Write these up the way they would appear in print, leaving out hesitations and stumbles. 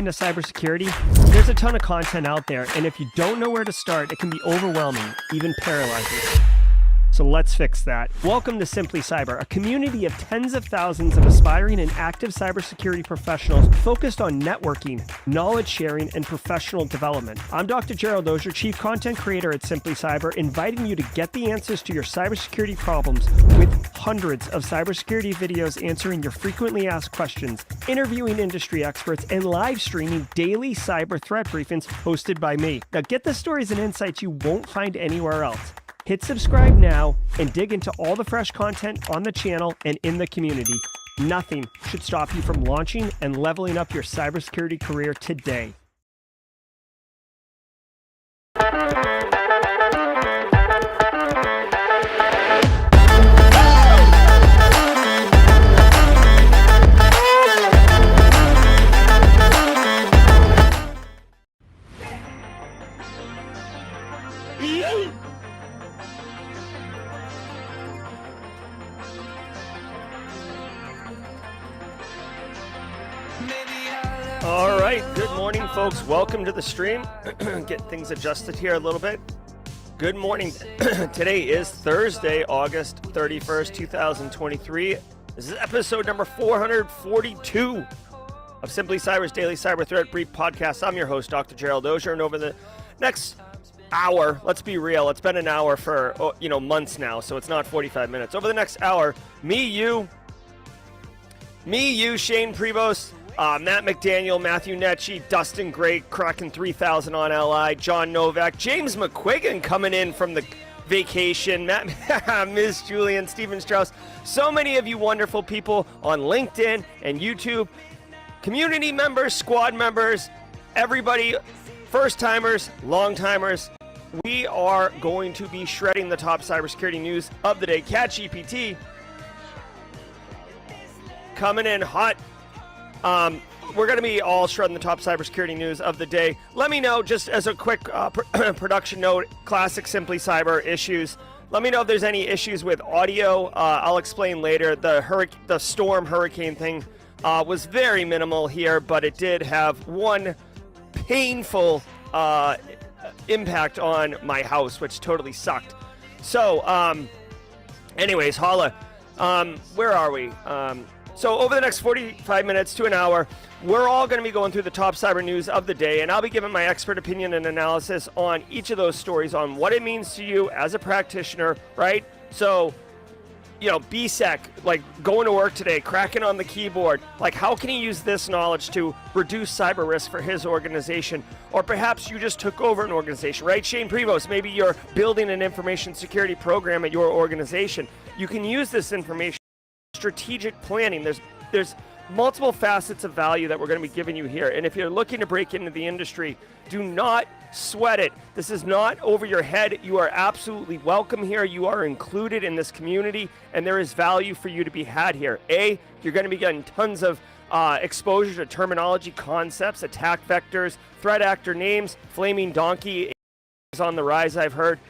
into cybersecurity? There's a ton of content out there, and if you don't know where to start, it can be overwhelming, even paralyzing. So let's fix that. Welcome to Simply Cyber, a community of tens of thousands of aspiring and active cybersecurity professionals focused on networking, knowledge sharing, and professional development. I'm Dr. Gerald, Auger, Chief Content Creator at Simply Cyber, inviting you to get the answers to your cybersecurity problems with hundreds of cybersecurity videos answering your frequently asked questions, interviewing industry experts, and live streaming daily cyber threat briefings hosted by me. Now get the stories and insights you won't find anywhere else. Hit subscribe now and dig into all the fresh content on the channel and in the community. Nothing should stop you from launching and leveling up your cybersecurity career today. All right, good morning, folks. Welcome to the stream. Get things adjusted here a little bit. Good morning. Today is Thursday, August 31st, 2023. This is episode number 442 of Simply Cyber's Daily Cyber Threat Brief podcast. I'm your host, Dr. Gerald Auger, and over the next hour, let's be real, it's been an hour for months now, so it's not 45 minutes. Over the next hour, me, you, Shane Prevost, Matt McDaniel, Matthew Netchie, Dustin Gray, Kraken 3000 on LI, John Novak, James McQuiggan coming in from the vacation, Ms. Julian, Stephen Strauss, so many of you wonderful people on LinkedIn and YouTube, community members, squad members, everybody, first-timers, long-timers. We are going to be shredding the top cybersecurity news of the day. ChatGPT coming in hot. We're going to be all shredding the top cybersecurity news of the day. Let me know, just as a quick production note, classic Simply Cyber issues. Let me know if there's any issues with audio. I'll explain later. The storm hurricane thing was very minimal here, but it did have one painful impact on my house, which totally sucked. So, anyways, holla. Where are we? So over the next 45 minutes to an hour, we're all going to be going through the top cyber news of the day, and I'll be giving my expert opinion and analysis on each of those stories, on what it means to you as a practitioner, right? So, BSEC, like going to work today, cracking on the keyboard, like how can he use this knowledge to reduce cyber risk for his organization? Or perhaps you just took over an organization, right? Shane Prevost, maybe you're building an information security program at your organization. You can use this information. Strategic planning. There's multiple facets of value that we're going to be giving you here. And if you're looking to break into the industry, do not sweat it. This is not over your head. You are absolutely welcome here. You are included in this community, and there is value for you to be had here. You're going to be getting tons of exposure to terminology, concepts, attack vectors, threat actor names. Flaming Donkey is on the rise, I've heard.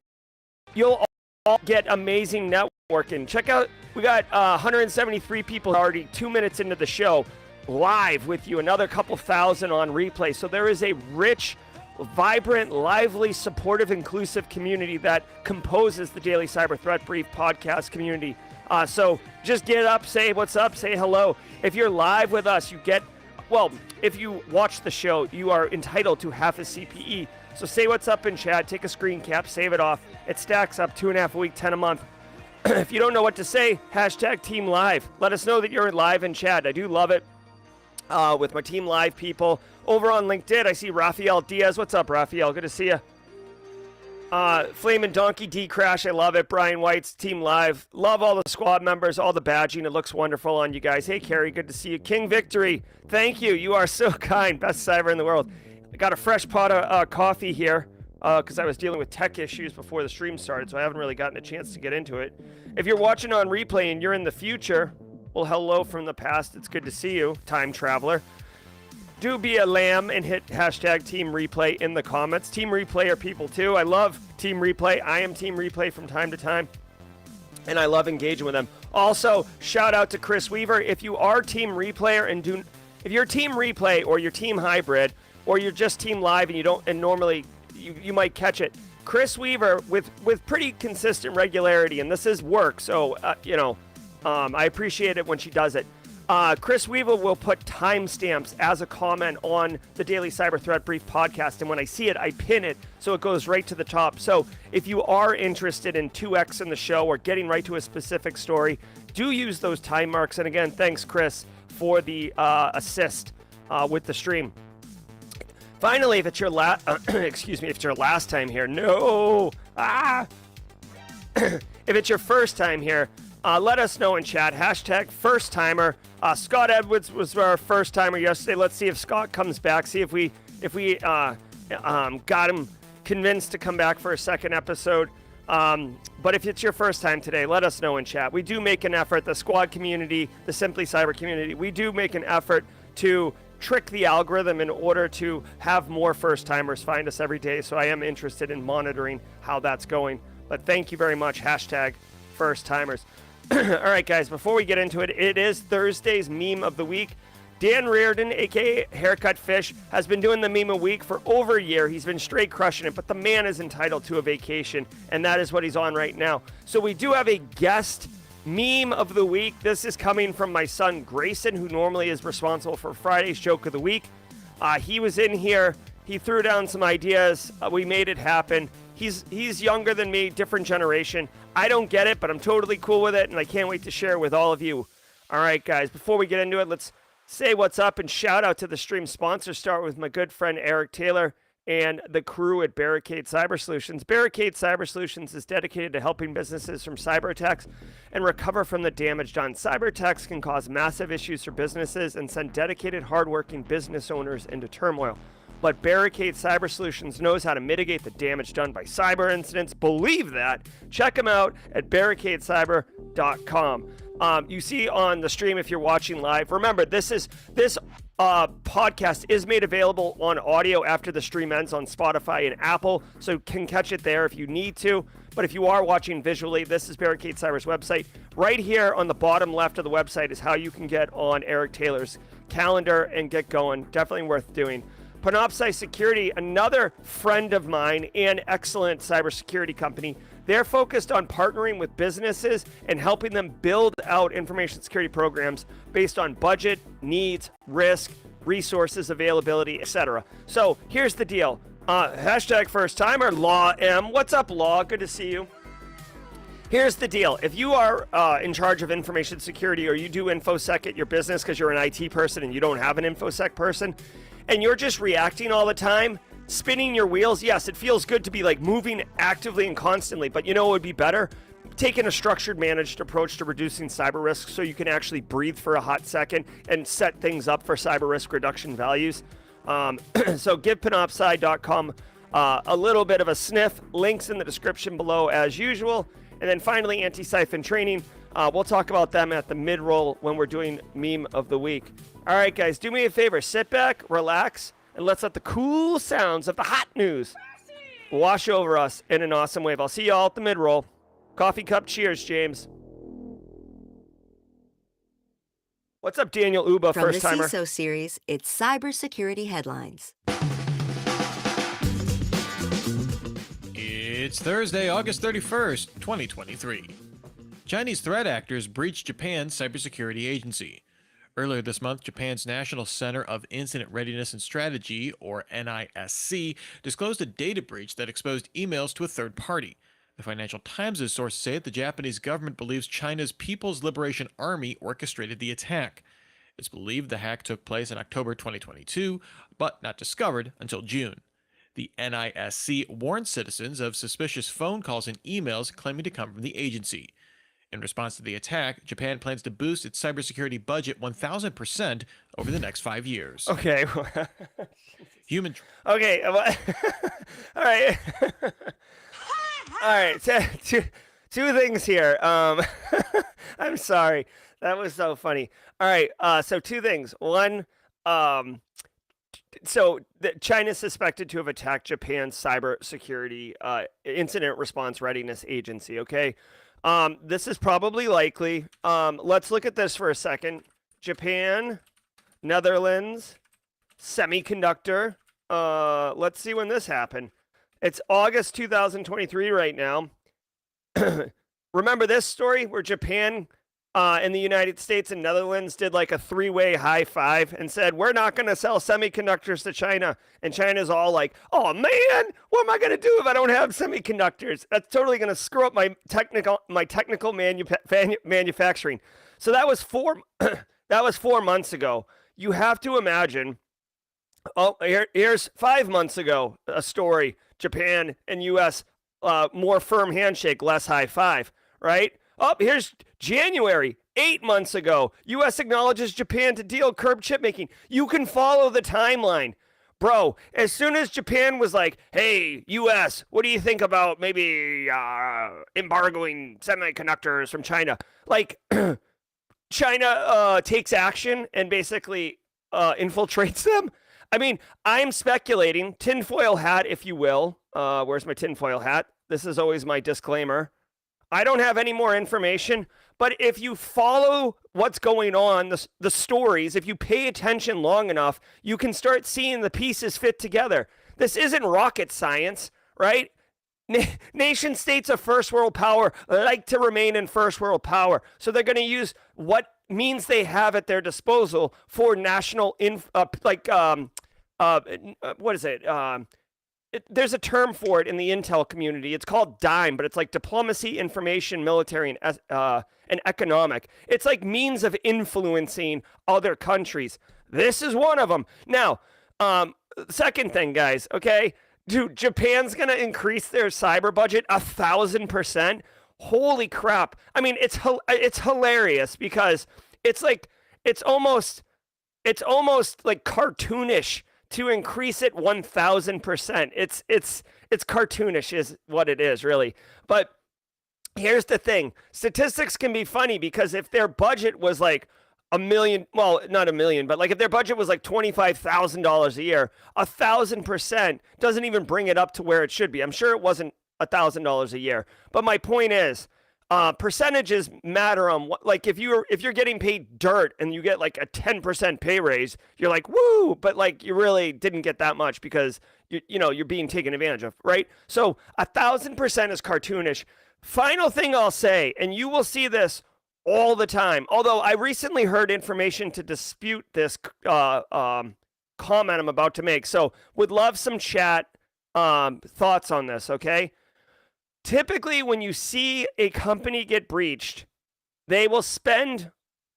You'll all get amazing networking. Check out, we got 173 people already 2 minutes into the show live with you, another couple thousand on replay. So there is a rich, vibrant, lively, supportive, inclusive community that composes the Daily Cyber Threat Brief podcast community. So just get up, say what's up, say hello. If you're live with us, if you watch the show, you are entitled to half a CPE. So say what's up in chat, take a screen cap, save it off. It stacks up 2.5 a week, 10 a month. If you don't know what to say, hashtag Team Live. Let us know that you're live in chat. I do love it with my Team Live people. Over on LinkedIn, I see Rafael Diaz. What's up, Rafael? Good to see you. Flamin' Donkey D-Crash, I love it. Brian White's Team Live. Love all the squad members, all the badging. It looks wonderful on you guys. Hey, Carrie, good to see you. King Victory, thank you. You are so kind. Best cyber in the world. I got a fresh pot of coffee here because I was dealing with tech issues before the stream started, so I haven't really gotten a chance to get into it. If you're watching on replay and you're in the future, well, hello from the past. It's good to see you, time traveler. Do be a lamb and hit hashtag Team Replay in the comments. Team Replay are people too. I love Team Replay. I am Team Replay from time to time, and I love engaging with them. Also, shout out to Chris Weaver. If you are Team Replayer and if you're team replay or you're team hybrid or you're just team live and you don't, and normally you might catch it. Chris Weaver with pretty consistent regularity, and this is work, so I appreciate it when she does it. Chris Weaver will put timestamps as a comment on the Daily Cyber Threat Brief podcast, and when I see it, I pin it so it goes right to the top. So if you are interested in 2x in the show or getting right to a specific story, do use those time marks. And again, thanks, Chris, for the assist with the stream. Finally, if it's your if it's your last time here, if it's your first time here, let us know in chat. Hashtag first timer. Scott Edwards was our first timer yesterday. Let's see if Scott comes back. See if we got him convinced to come back for a second episode. But if it's your first time today, let us know in chat. We do make an effort, the squad community, the Simply Cyber community, we do make an effort to trick the algorithm in order to have more first timers find us every day. So I am interested in monitoring how that's going. But thank you very much. Hashtag first timers. All right, guys, before we get into it, it is Thursday's meme of the week. Dan Reardon, aka Haircut Fish, has been doing the meme a week for over a year. He's been straight crushing it, but the man is entitled to a vacation, and that is what he's on right now. So we do have a guest meme of the week. This is coming from my son Grayson, who normally is responsible for Friday's joke of the week. He was in here. He threw down some ideas. We made it happen. He's younger than me, different generation. I don't get it, but I'm totally cool with it, and I can't wait to share it with all of you. All right, guys, before we get into it, let's say what's up and shout out to the stream sponsor. Start with my good friend Eric Taylor and the crew at Barricade Cyber Solutions. Barricade Cyber Solutions is dedicated to helping businesses from cyber attacks and recover from the damage done. Cyber attacks can cause massive issues for businesses and send dedicated, hardworking business owners into turmoil. But Barricade Cyber Solutions knows how to mitigate the damage done by cyber incidents. Believe that. Check them out at barricadecyber.com. You see on the stream if you're watching live. Remember, this podcast is made available on audio after the stream ends on Spotify and Apple, so you can catch it there if you need to. But if you are watching visually, this is Barricade Cyber's website. Right here on the bottom left of the website is how you can get on Eric Taylor's calendar and get going. Definitely worth doing. Panoptcy Security, another friend of mine and excellent cybersecurity company. They're focused on partnering with businesses and helping them build out information security programs based on budget, needs, risk, resources, availability, etc. So here's the deal. Hashtag first timer, Law M. What's up, Law? Good to see you. Here's the deal. If you are in charge of information security or you do InfoSec at your business because you're an IT person and you don't have an InfoSec person, and you're just reacting all the time, spinning your wheels, yes, it feels good to be like moving actively and constantly, but you know what would be better? Taking a structured, managed approach to reducing cyber risk so you can actually breathe for a hot second and set things up for cyber risk reduction values. So give Panoptcy.com a little bit of a sniff. Links in the description below as usual. And then finally, Antisyphon training. We'll talk about them at the mid-roll when we're doing meme of the week. All right, guys, do me a favor. Sit back, relax, and let's let the cool sounds of the hot news wash over us in an awesome wave. I'll see you all at the mid-roll. Coffee cup cheers, James. What's up, Daniel Uba, first-timer? From the CISO series, it's Cybersecurity Headlines. It's Thursday, August 31st, 2023. Chinese threat actors breached Japan's cybersecurity agency. Earlier this month, Japan's National Center of Incident Readiness and Strategy, or NISC, disclosed a data breach that exposed emails to a third party. The Financial Times' sources say that the Japanese government believes China's People's Liberation Army orchestrated the attack. It's believed the hack took place in October 2022, but not discovered until June. The NISC warned citizens of suspicious phone calls and emails claiming to come from the agency. In response to the attack, Japan plans to boost its cybersecurity budget 1,000% over the next 5 years. Okay. Human. Okay. All right. All right. Two things here. I'm sorry. That was so funny. All right. So two things. One, so China is suspected to have attacked Japan's cybersecurity incident response readiness agency. Okay. This is probably likely. Let's look at this for a second. Japan Netherlands, semiconductor. Let's see when this happened. It's August 2023 right now. Remember this story where Japan and the United States and Netherlands did like a three-way high five and said, we're not going to sell semiconductors to China. And China's all like, oh man, what am I going to do if I don't have semiconductors? That's totally going to screw up my technical manufacturing. So that was that was 4 months ago. You have to imagine. Oh, here's 5 months ago, a story. Japan and U.S. More firm handshake, less high five, right? Oh, here's January, 8 months ago. U.S. acknowledges Japan to deal curb chip making. You can follow the timeline. Bro, as soon as Japan was like, hey, U.S., what do you think about maybe embargoing semiconductors from China? Like, China takes action and basically infiltrates them. I mean, I'm speculating, tinfoil hat, if you will. Where's my tinfoil hat? This is always my disclaimer. I don't have any more information, but if you follow what's going on, the stories, if you pay attention long enough, you can start seeing the pieces fit together. This isn't rocket science, right? Nation states of first world power like to remain in first world power. So they're going to use what means they have at their disposal for national, what is it? There's a term for it in the intel community. It's called DIME, but it's like diplomacy, information, military, and economic. It's like means of influencing other countries. This is one of them. Now, second thing, guys, okay? Dude, Japan's going to increase their cyber budget 1,000%. Holy crap. I mean, it's hilarious because it's almost like cartoonish to increase it 1,000%. It's cartoonish is what it is, really. But here's the thing. Statistics can be funny because if their budget was like $1 million, well, not $1 million, but like if their budget was like $25,000 a year, 1,000% doesn't even bring it up to where it should be. I'm sure it wasn't $1,000 a year. But my point is, percentages matter on what, like if you're getting paid dirt and you get like a 10% pay raise, you're like, woo, but like you really didn't get that much because you're being taken advantage of, right? So 1,000% is cartoonish. Final thing I'll say, and you will see this all the time, although I recently heard information to dispute this comment I'm about to make. So would love some chat thoughts on this, okay? Typically, when you see a company get breached, they will spend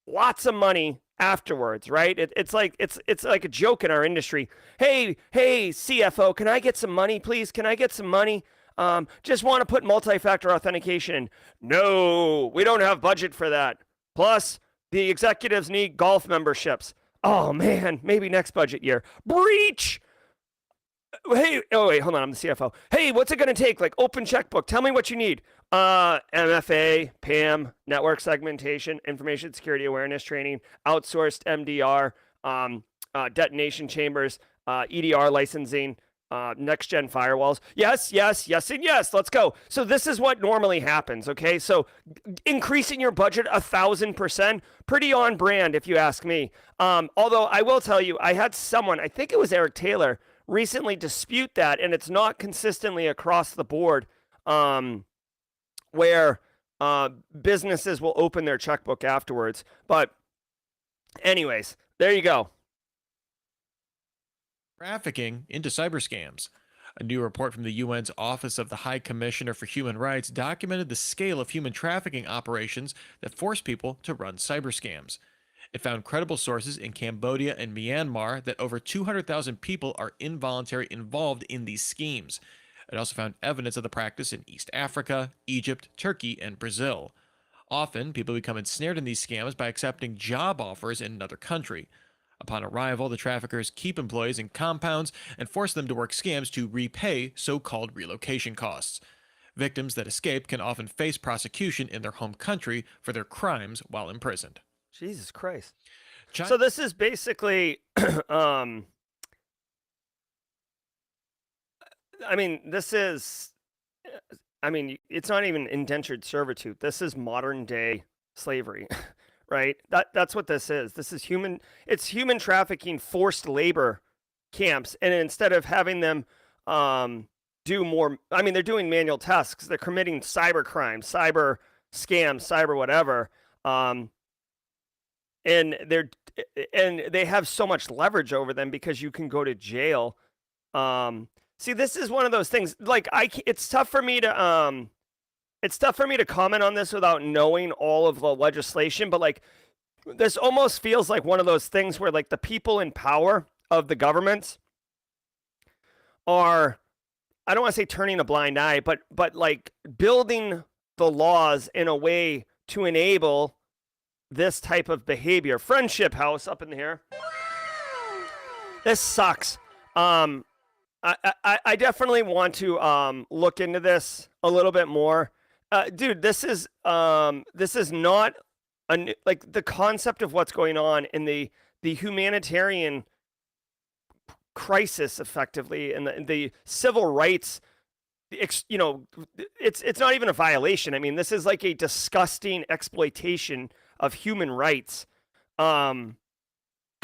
lots of money afterwards, right? It's like a joke in our industry. Hey, CFO, can I get some money, please? Can I get some money? Just want to put multi-factor authentication in. No, we don't have budget for that. Plus, the executives need golf memberships. Oh man, maybe next budget year. Breach. Hey, oh wait, hold on, I'm the CFO. Hey, what's it going to take? Like open checkbook. Tell me what you need. MFA, PAM, network segmentation, information security awareness training, outsourced MDR, detonation chambers, EDR licensing, next gen firewalls. Yes, and yes. Let's go. So this is what normally happens. Okay, so increasing your budget 1,000%, pretty on brand if you ask me. Although I will tell you, I had someone, I think it was Eric Taylor, recently dispute that, and it's not consistently across the board where businesses will open their checkbook afterwards. But anyways, there you go. Trafficking into cyber scams. A new report from the UN's Office of the High Commissioner for Human Rights documented the scale of human trafficking operations that force people to run cyber scams. It found credible sources in Cambodia and Myanmar that over 200,000 people are involuntarily involved in these schemes. It also found evidence of the practice in East Africa, Egypt, Turkey, and Brazil. Often, people become ensnared in these scams by accepting job offers in another country. Upon arrival, the traffickers keep employees in compounds and force them to work scams to repay so-called relocation costs. Victims that escape can often face prosecution in their home country for their crimes while imprisoned. Jesus Christ. So this is basically, I mean, it's not even indentured servitude. This is modern day slavery, right? That's what this is. This is human. It's human trafficking, forced labor camps, and instead of having them do more, I mean, they're doing manual tasks. They're committing cyber crimes, cyber scams, cyber whatever, and they have so much leverage over them because you can go to jail. See, this is one of those things. Like it's tough for me to comment on this without knowing all of the legislation. But like, this almost feels like one of those things where like the people in power of the governments are, I don't want to say turning a blind eye, but like building the laws in a way to enable this type of behavior. Friendship House up in here. This sucks. I definitely want to look into this a little bit more. Dude, this is not like the concept of what's going on in the humanitarian crisis, effectively, and the civil rights. It's not even a violation. I mean, this is like a disgusting exploitation of human rights. Because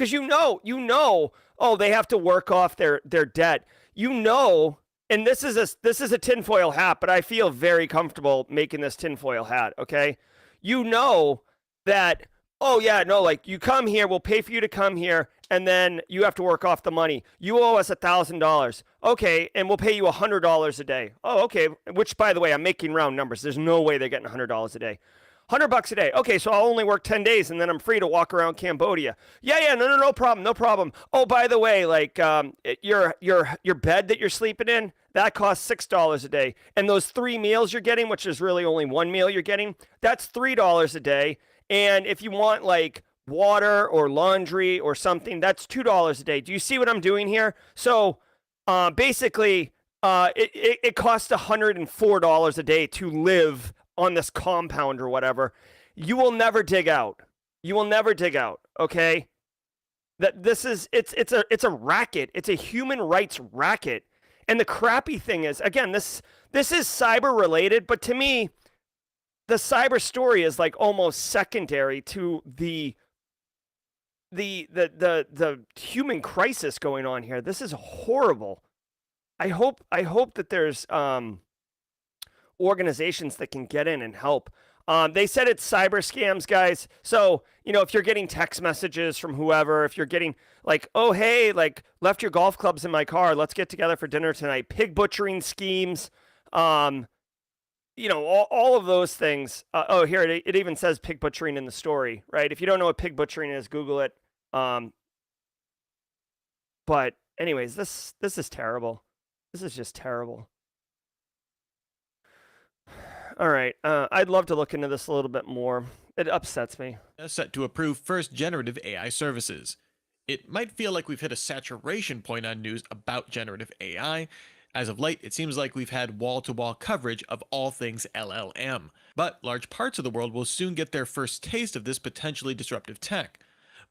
oh, they have to work off their debt. And this is a tinfoil hat, but I feel very comfortable making this tinfoil hat. Okay, that. Oh yeah, no, like you come here, we'll pay for you to come here, and then you have to work off the money. You owe us $1,000. Okay, and we'll pay you $100 a day. Oh, okay. Which, by the way, I'm making round numbers. There's no way they're getting $100 a day. $100 a day. Okay, so I'll only work 10 days, and then I'm free to walk around Cambodia. Yeah, no problem. Oh, by the way, like your bed that you're sleeping in, that costs $6 a day, and those 3 meals you're getting, which is really only 1 meal you're getting, that's $3 a day. And if you want like water or laundry or something, that's $2 a day. Do you see what I'm doing here? So basically, it costs $104 a day to live on this compound or whatever. You will never dig out. Okay? It's a racket. It's a human rights racket. And the crappy thing is, again, this is cyber related, but to me, the cyber story is like almost secondary to the human crisis going on here. This is horrible. I hope that there's organizations that can get in and help. They said it's cyber scams, guys. So, if you're getting text messages from whoever, if you're getting like, oh, hey, like left your golf clubs in my car, let's get together for dinner tonight. Pig butchering schemes, all of those things. Here, it even says pig butchering in the story, right? If you don't know what pig butchering is, Google it. But anyways, this is terrible. This is just terrible. All right. I'd love to look into this a little bit more. It upsets me. Set to approve first generative AI services. It might feel like we've hit a saturation point on news about generative AI. As of late, it seems like we've had wall-to-wall coverage of all things LLM. But large parts of the world will soon get their first taste of this potentially disruptive tech.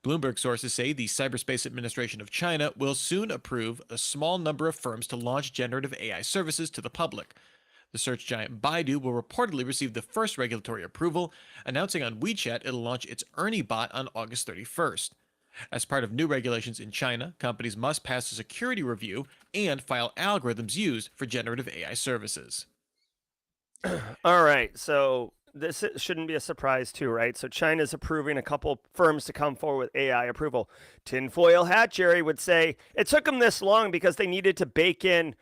Bloomberg sources say the Cyberspace Administration of China will soon approve a small number of firms to launch generative AI services to the public. The search giant Baidu will reportedly receive the first regulatory approval, announcing on WeChat it'll launch its Ernie bot on August 31st. As part of new regulations in China, companies must pass a security review and file algorithms used for generative AI services. All right, so this shouldn't be a surprise too, right? So China's approving a couple firms to come forward with AI approval. Tinfoil hat, Jerry would say. It took them this long because they needed to bake in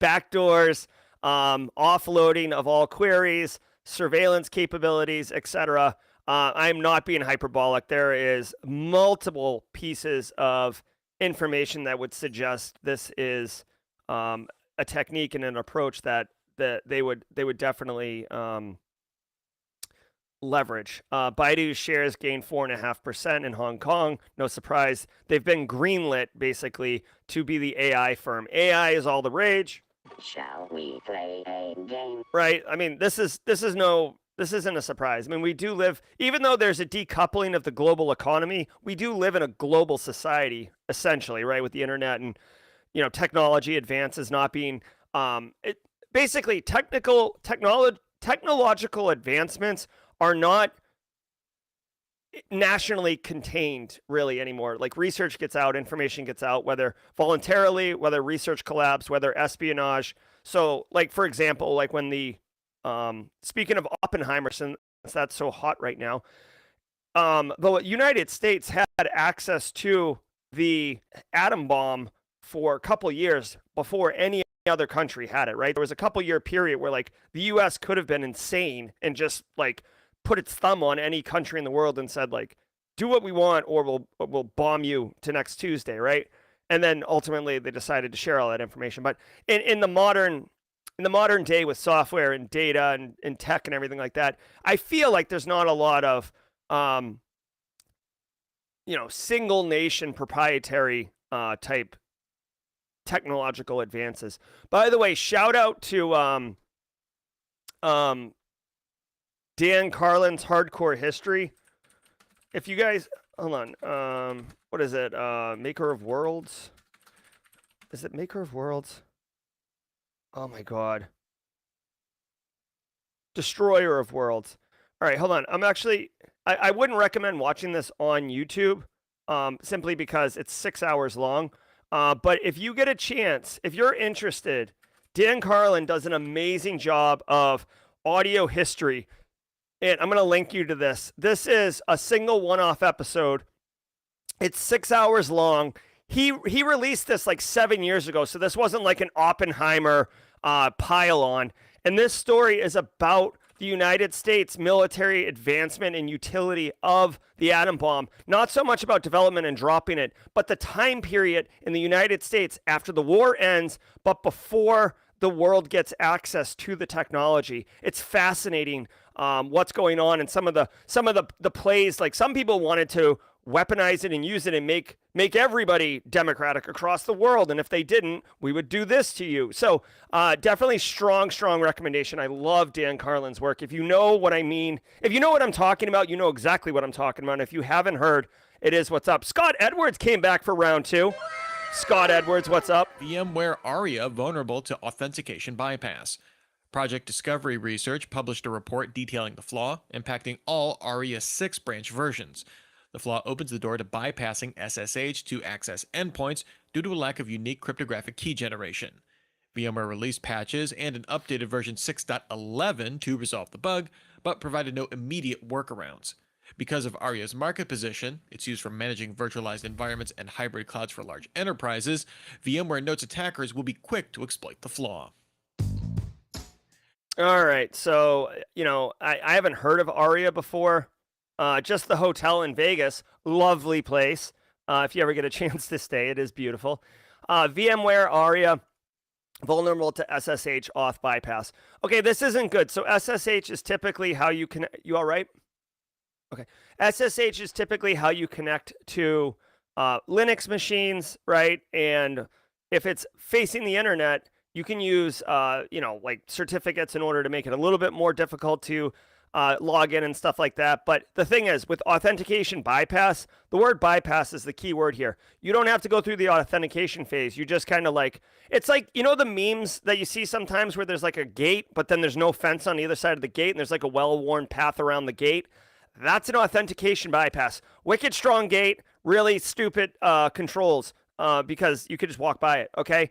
backdoors, offloading of all queries, surveillance capabilities, etc. I'm not being hyperbolic. There is multiple pieces of information that would suggest this is a technique and an approach that they would definitely leverage. Baidu shares gained 4.5% in Hong Kong. No surprise. They've been greenlit basically to be the AI firm. AI is all the rage. Shall we play a game? Right. I mean, this isn't a surprise. I mean, we do live, even though there's a decoupling of the global economy, we do live in a global society, essentially, right? With the internet and, technology advances not being, basically technological advancements are not nationally contained really anymore. Like research gets out, information gets out, whether voluntarily, whether research collabs, whether espionage. So like, for example, like when speaking of Oppenheimer, since that's so hot right now, the United States had access to the atom bomb for a couple years before any other country had it, right? There was a couple year period where like the US could have been insane and just like put its thumb on any country in the world and said like, do what we want or we'll bomb you to next Tuesday, right? And then ultimately they decided to share all that information. But in the modern day with software and data and tech and everything like that, I feel like there's not a lot of single nation proprietary type technological advances. By the way, shout out to Dan Carlin's Hardcore History. If you guys, hold on, what is it? Maker of Worlds? Is it Maker of Worlds? Oh my God. Destroyer of Worlds. All right, hold on. I wouldn't recommend watching this on YouTube simply because it's 6 hours long. But if you get a chance, if you're interested, Dan Carlin does an amazing job of audio history. And I'm going to link you to this. This is a single one-off episode. It's 6 hours long. He released this like 7 years ago, so this wasn't like an Oppenheimer pile-on. And this story is about the United States military advancement and utility of the atom bomb. Not so much about development and dropping it, but the time period in the United States after the war ends, but before the world gets access to the technology. It's fascinating what's going on and some of the plays. Like some people wanted to weaponize it and use it and make everybody democratic across the world. And if they didn't, we would do this to you. So definitely strong recommendation. I love Dan Carlin's work. If you know what I mean, if you know what I'm talking about, you know exactly what I'm talking about. And if you haven't heard, it is what's up. Scott Edwards came back for round 2. Scott Edwards, what's up? VMware Aria vulnerable to authentication bypass. Project Discovery Research published a report detailing the flaw, impacting all Aria 6 branch versions. The flaw opens the door to bypassing SSH to access endpoints due to a lack of unique cryptographic key generation. VMware released patches and an updated version 6.11 to resolve the bug, but provided no immediate workarounds. Because of Aria's market position, it's used for managing virtualized environments and hybrid clouds for large enterprises, VMware notes attackers will be quick to exploit the flaw. All right, so, I haven't heard of Aria before. Just the hotel in Vegas, lovely place. If you ever get a chance to stay, it is beautiful. VMware Aria, vulnerable to SSH auth bypass. Okay, this isn't good. So SSH is typically how you connect. You all right? Okay. SSH is typically how you connect to Linux machines, right? And if it's facing the internet, you can use, like certificates in order to make it a little bit more difficult to log in and stuff like that. But the thing is, with authentication bypass, the word bypass is the key word here. You don't have to go through the authentication phase. You just kind of like, it's like, the memes that you see sometimes where there's like a gate, but then there's no fence on either side of the gate, and there's like a well-worn path around the gate. That's an authentication bypass. Wicked strong gate, really stupid controls because you could just walk by it, okay?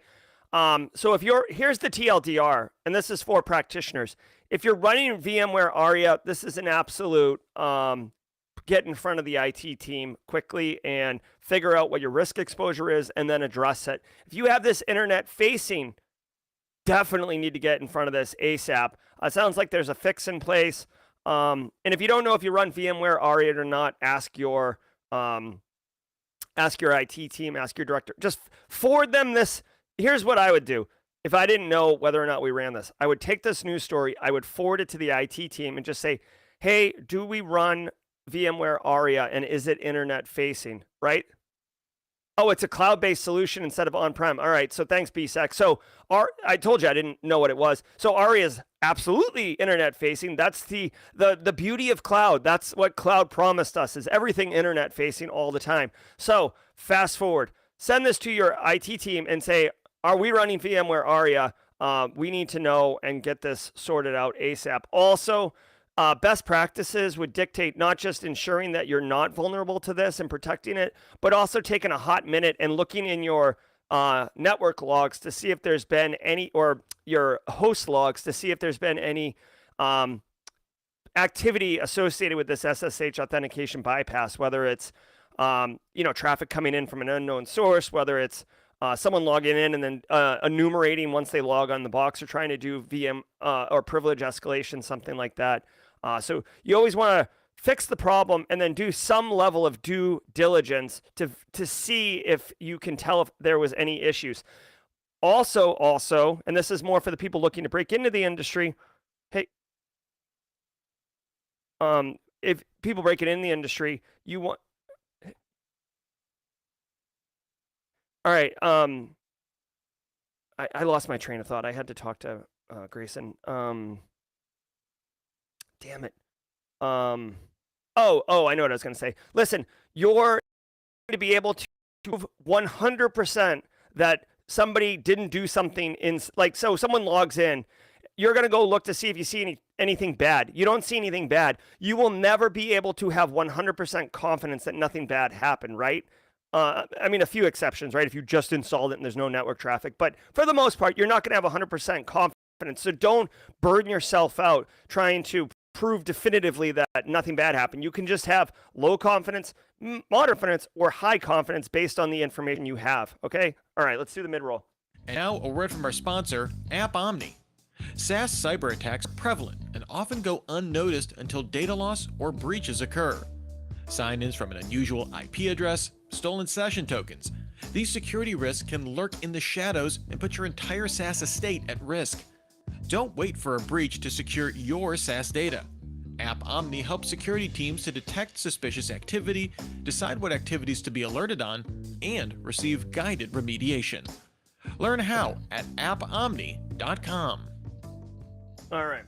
So here's the TLDR, and this is for practitioners. If you're running VMware Aria, this is an absolute get in front of the IT team quickly and figure out what your risk exposure is and then address it. If you have this internet facing, definitely need to get in front of this ASAP. It sounds like there's a fix in place. And if you don't know if you run VMware Aria or not, ask your IT team, ask your director. Just forward them this. Here's what I would do. If I didn't know whether or not we ran this, I would take this news story, I would forward it to the IT team and just say, hey, do we run VMware Aria and is it internet facing, right? Oh, it's a cloud-based solution instead of on-prem. All right, so thanks, BSEC. So I told you I didn't know what it was. So Aria is absolutely internet-facing. That's the beauty of cloud. That's what cloud promised us, is everything internet-facing all the time. So fast forward. Send this to your IT team and say, are we running VMware Aria? We need to know and get this sorted out ASAP. Also, best practices would dictate not just ensuring that you're not vulnerable to this and protecting it, but also taking a hot minute and looking in your network logs to see if there's been any, or your host logs to see if there's been any activity associated with this SSH authentication bypass, whether it's traffic coming in from an unknown source, whether it's someone logging in and then enumerating once they log on the box, or trying to do VM or privilege escalation, something like that. So you always want to fix the problem and then do some level of due diligence to see if you can tell if there was any issues. Also, and this is more for the people looking to break into the industry, hey, if people breaking in the industry, you want... All right, I lost my train of thought. I had to talk to Grayson. Damn it. I know what I was going to say. Listen, you're going to be able to prove 100% that somebody didn't do something so someone logs in. You're going to go look to see if you see anything bad. You don't see anything bad. You will never be able to have 100% confidence that nothing bad happened, right? A few exceptions, right? If you just installed it and there's no network traffic. But for the most part, you're not going to have 100% confidence. So don't burden yourself out trying to prove definitively that nothing bad happened. You can just have low confidence, moderate confidence, or high confidence based on the information you have. Okay? All right, let's do the mid-roll. And now a word from our sponsor, AppOmni. SaaS cyber attacks are prevalent and often go unnoticed until data loss or breaches occur. Sign-ins from an unusual IP address, stolen session tokens. These security risks can lurk in the shadows and put your entire SaaS estate at risk. Don't wait for a breach to secure your SaaS data. AppOmni helps security teams to detect suspicious activity, decide what activities to be alerted on, and receive guided remediation. Learn how at appomni.com. All right.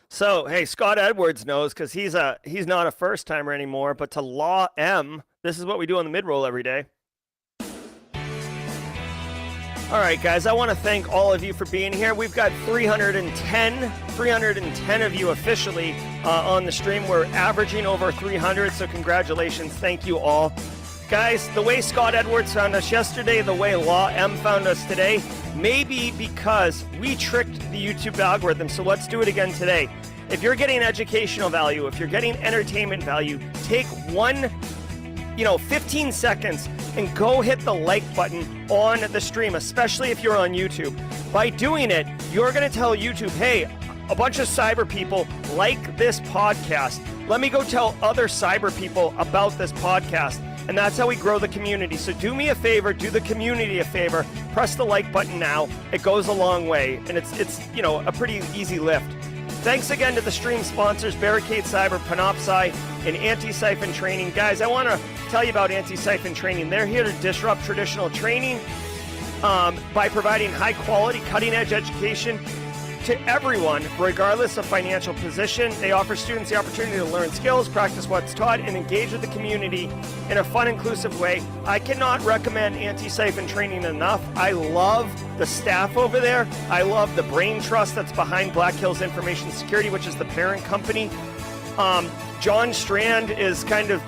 So, hey, Scott Edwards knows because he's not a first timer anymore, but to Law M, this is what we do on the mid-roll every day. All right, guys, I want to thank all of you for being here. We've got 310 of you officially on the stream. We're averaging over 300, so congratulations. Thank you all. Guys, the way Scott Edwards found us yesterday, the way Law M found us today, maybe because we tricked the YouTube algorithm, so let's do it again today. If you're getting educational value, if you're getting entertainment value, take 15 seconds and go hit the like button on the stream, especially if you're on YouTube. By doing it, you're going to tell YouTube, hey, a bunch of cyber people like this podcast. Let me go tell other cyber people about this podcast. And that's how we grow the community. So do me a favor, do the community a favor, press the like button now. It goes a long way, and it's a pretty easy lift. Thanks again to the stream sponsors, Barricade Cyber, Panoptcy, and Antisyphon Training. Guys, I want to tell you about Antisyphon Training. They're here to disrupt traditional training by providing high-quality, cutting-edge education to everyone, regardless of financial position. They offer students the opportunity to learn skills, practice what's taught, and engage with the community in a fun, inclusive way. I cannot recommend Antisyphon Training enough. I love the staff over there. I love the brain trust that's behind Black Hills Information Security, which is the parent company. John Strand is kind of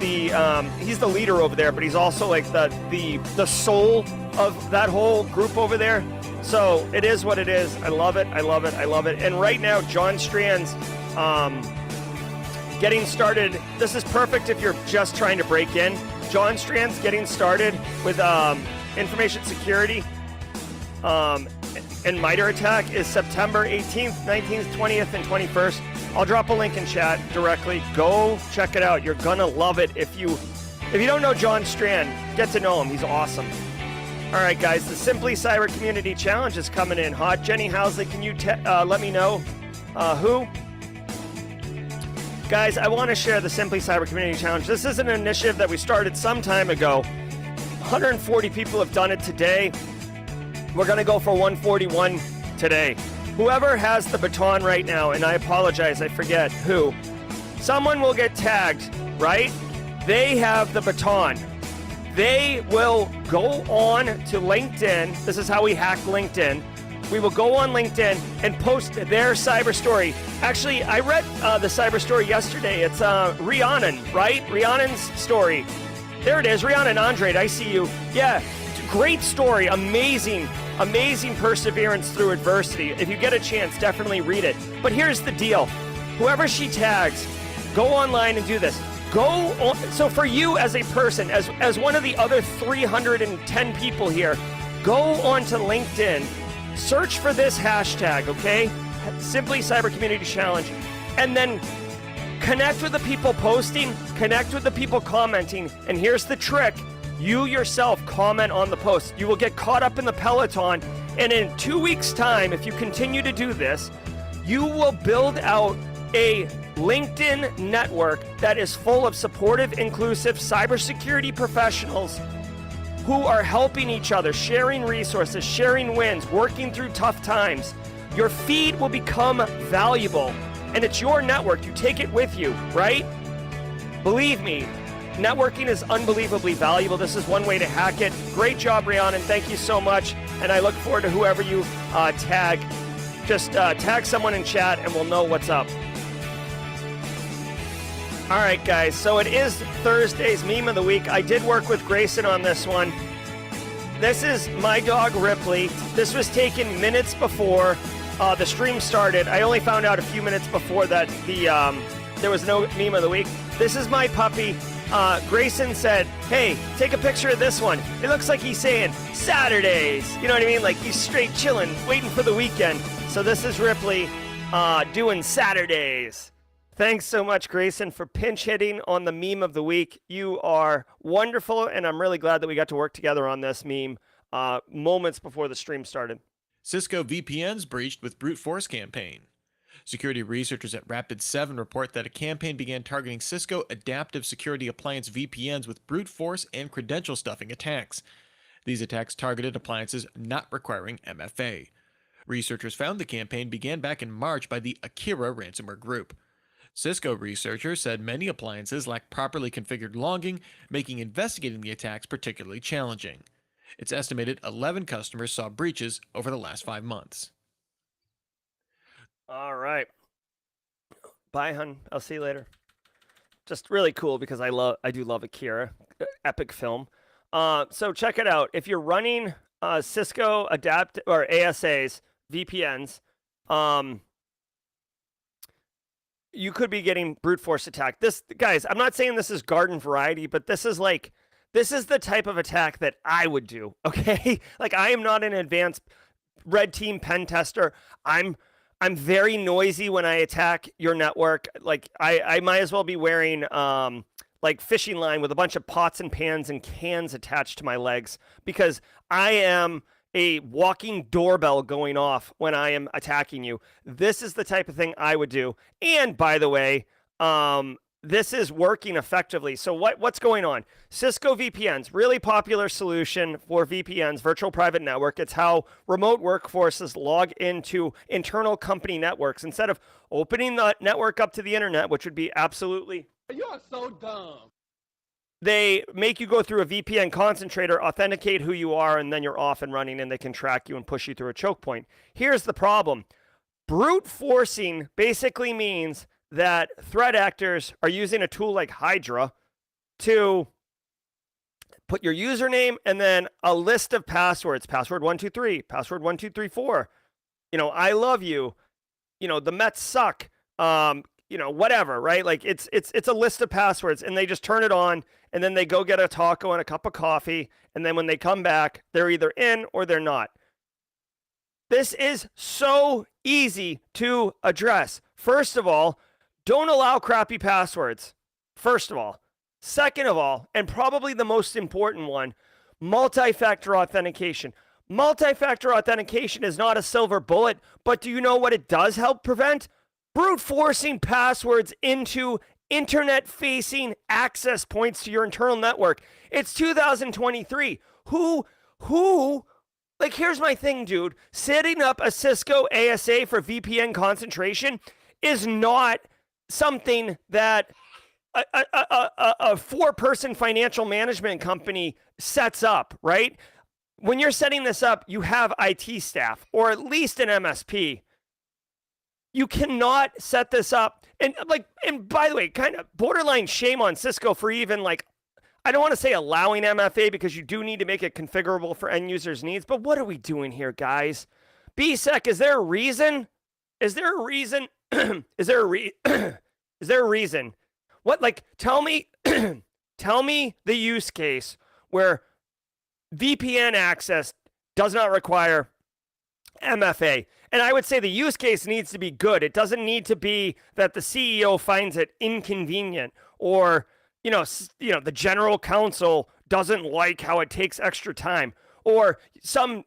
he's the leader over there, but he's also like the soul of that whole group over there. So it is what it is. I love it. I love it. I love it. And right now, John Strand's getting started. This is perfect if you're just trying to break in. John Strand's getting started with information security and MITRE attack is September 18th, 19th, 20th, and 21st. I'll drop a link in chat directly. Go check it out. You're going to love it. If you don't know John Strand, get to know him. He's awesome. All right, guys, the Simply Cyber Community Challenge is coming in hot. Jenny Housley, can you let me know who? Guys, I want to share the Simply Cyber Community Challenge. This is an initiative that we started some time ago. 140 people have done it today. We're going to go for 141 today. Whoever has the baton right now, and I apologize, I forget who, someone will get tagged, right? They have the baton. They will go on to LinkedIn. This is how we hack LinkedIn. we will go on LinkedIn and post their cyber story. Actually, I read the cyber story yesterday. It's Rhiannon, right? Rhiannon's story. There it is. Rhiannon Andrade, I see you. Yeah, great story. Amazing perseverance through adversity. If you get a chance, definitely read it. But here's the deal. Whoever she tags, go online and do this. Go on. So for you as a person, as one of the other 310 people here, go onto LinkedIn, search for this hashtag, okay? Simply Cyber Community Challenge, and then connect with the people posting, connect with the people commenting, and here's the trick. You yourself comment on the post. You will get caught up in the peloton, and in 2 weeks' time, if you continue to do this, you will build out a LinkedIn network that is full of supportive, inclusive cybersecurity professionals who are helping each other, sharing resources, sharing wins, working through tough times. Your feed will become valuable, and it's your network. You take it with you, right? Believe me, networking is unbelievably valuable. This is one way to hack it. Great job, Rhiannon. Thank you so much, and I look forward to whoever you tag. Just tag someone in chat, and we'll know what's up. All right, guys, so it is Thursday's Meme of the Week. I did work with Grayson on this one. This is my dog, Ripley. This was taken minutes before the stream started. I only found out a few minutes before that there was no Meme of the Week. This is my puppy. Grayson said, hey, take a picture of this one. It looks like he's saying Saturdays. You know what I mean? Like he's straight chilling, waiting for the weekend. So this is Ripley doing Saturdays. Thanks so much, Grayson, for pinch hitting on the Meme of the Week. You are wonderful, and I'm really glad that we got to work together on this meme moments before the stream started. Cisco VPNs breached with brute force campaign. Security researchers at Rapid7 report that a campaign began targeting Cisco Adaptive Security Appliance VPNs with brute force and credential stuffing attacks. These attacks targeted appliances not requiring MFA. Researchers found the campaign began back in March by the Akira ransomware group. Cisco researchers said many appliances lack properly configured logging, making investigating the attacks particularly challenging. It's estimated 11 customers saw breaches over the last 5 months. All right. Bye, hun. I'll see you later. Just really cool because I do love Akira. Epic film. So check it out. If you're running Cisco Adapt or ASAs, VPNs, you could be getting brute force attack. This, guys, I'm not saying this is garden variety, but this is the type of attack that I would do, okay? Like, I am not an advanced red team pen tester. I'm very noisy when I attack your network. Like, I might as well be wearing like fishing line with a bunch of pots and pans and cans attached to my legs because I am a walking doorbell going off when I am attacking you. This is the type of thing I would do. And by the way, this is working effectively. So what's going on? Cisco VPNs, really popular solution for VPNs, virtual private network. It's how remote workforces log into internal company networks instead of opening the network up to the internet, which would be absolutely... You are so dumb. They make you go through a VPN concentrator, authenticate who you are, and then you're off and running, and they can track you and push you through a choke point. Here's the problem. Brute forcing basically means that threat actors are using a tool like Hydra to put your username and then a list of passwords, password 123, password 1234. You know, I love you. You know, the Mets suck. You know, whatever, right? Like it's a list of passwords, and they just turn it on, and then they go get a taco and a cup of coffee, and then when they come back, they're either in or they're not. This is so easy to address. First of all, don't allow crappy passwords. First of all. Second of all, and probably the most important one, multi-factor authentication. Multi-factor authentication is not a silver bullet, but do you know what it does help prevent? Brute forcing passwords into internet-facing access points to your internal network. It's 2023. Like, here's my thing, dude. Setting up a Cisco ASA for VPN concentration is not something that a four-person financial management company sets up, right? when you're setting this up, you have IT staff or at least an MSP. You cannot set this up. And by the way, kind of borderline shame on Cisco for even I don't want to say allowing MFA because you do need to make it configurable for end users' needs, but what are we doing here, guys? BSEC, is there a reason? Is there a reason? Is there a reason? What, tell me, tell me the use case where VPN access does not require MFA. And I would say the use case needs to be good. It doesn't need to be that the CEO finds it inconvenient or, the general counsel doesn't like how it takes extra time or some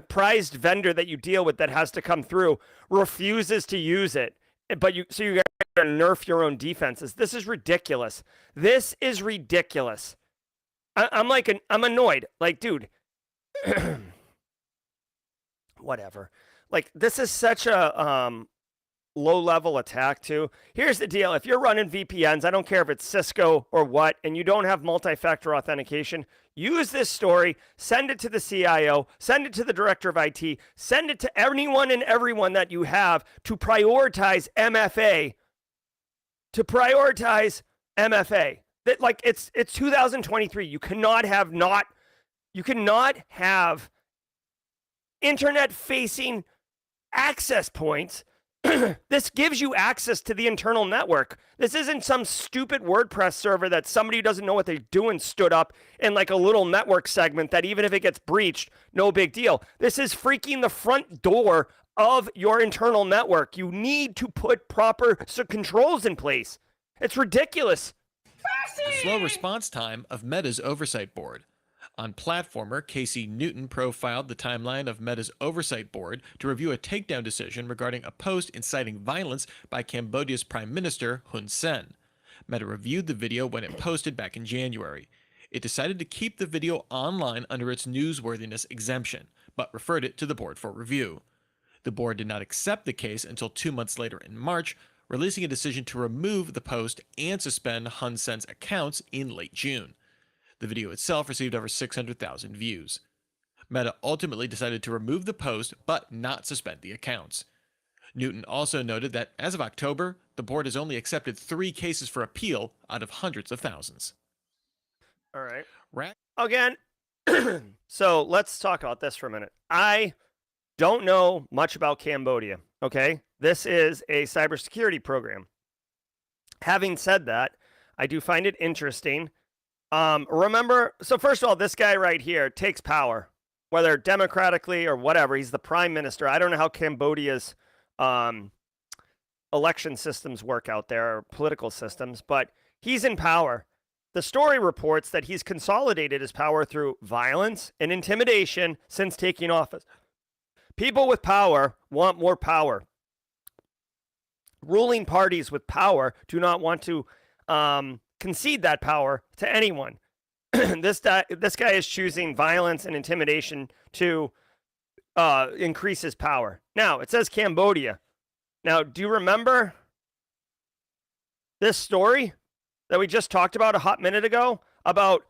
prized vendor that you deal with that has to come through refuses to use it. But you got to nerf your own defenses. This is ridiculous. This is ridiculous. I'm annoyed. Dude, whatever. This is such a low-level attack, too. Here's the deal. If you're running VPNs, I don't care if it's Cisco or what, and you don't have multi-factor authentication, use this story, send it to the CIO, send it to the director of IT, send it to anyone and everyone that you have to prioritize MFA. To prioritize MFA. That it's 2023. You cannot have internet-facing access points. This gives you access to the internal network. This isn't some stupid WordPress server that somebody who doesn't know what they're doing stood up in a little network segment that even if it gets breached, no big deal. This is freaking the front door of your internal network. You need to put proper controls in place. It's ridiculous. The slow response time of Meta's Oversight Board. On Platformer, Casey Newton profiled the timeline of Meta's Oversight Board to review a takedown decision regarding a post inciting violence by Cambodia's Prime Minister Hun Sen. Meta reviewed the video when it posted back in January. It decided to keep the video online under its newsworthiness exemption, but referred it to the board for review. The board did not accept the case until 2 months later in March, releasing a decision to remove the post and suspend Hun Sen's accounts in late June. The video itself received over 600,000 views. Meta ultimately decided to remove the post but not suspend the accounts. Newton also noted that as of October, the board has only accepted 3 cases for appeal out of hundreds of thousands. All right. Again, so let's talk about this for a minute. I don't know much about Cambodia, okay? This is a cybersecurity program. Having said that, I do find it interesting. Remember, so first of all, this guy right here takes power, whether democratically or whatever. He's the prime minister. I don't know how Cambodia's election systems work out there, or political systems, but he's in power. The story reports that he's consolidated his power through violence and intimidation since taking office. People with power want more power. Ruling parties with power do not want to concede that power to anyone. This guy is choosing violence and intimidation to increase his power. Now, it says Cambodia. Now, do you remember this story that we just talked about a hot minute ago about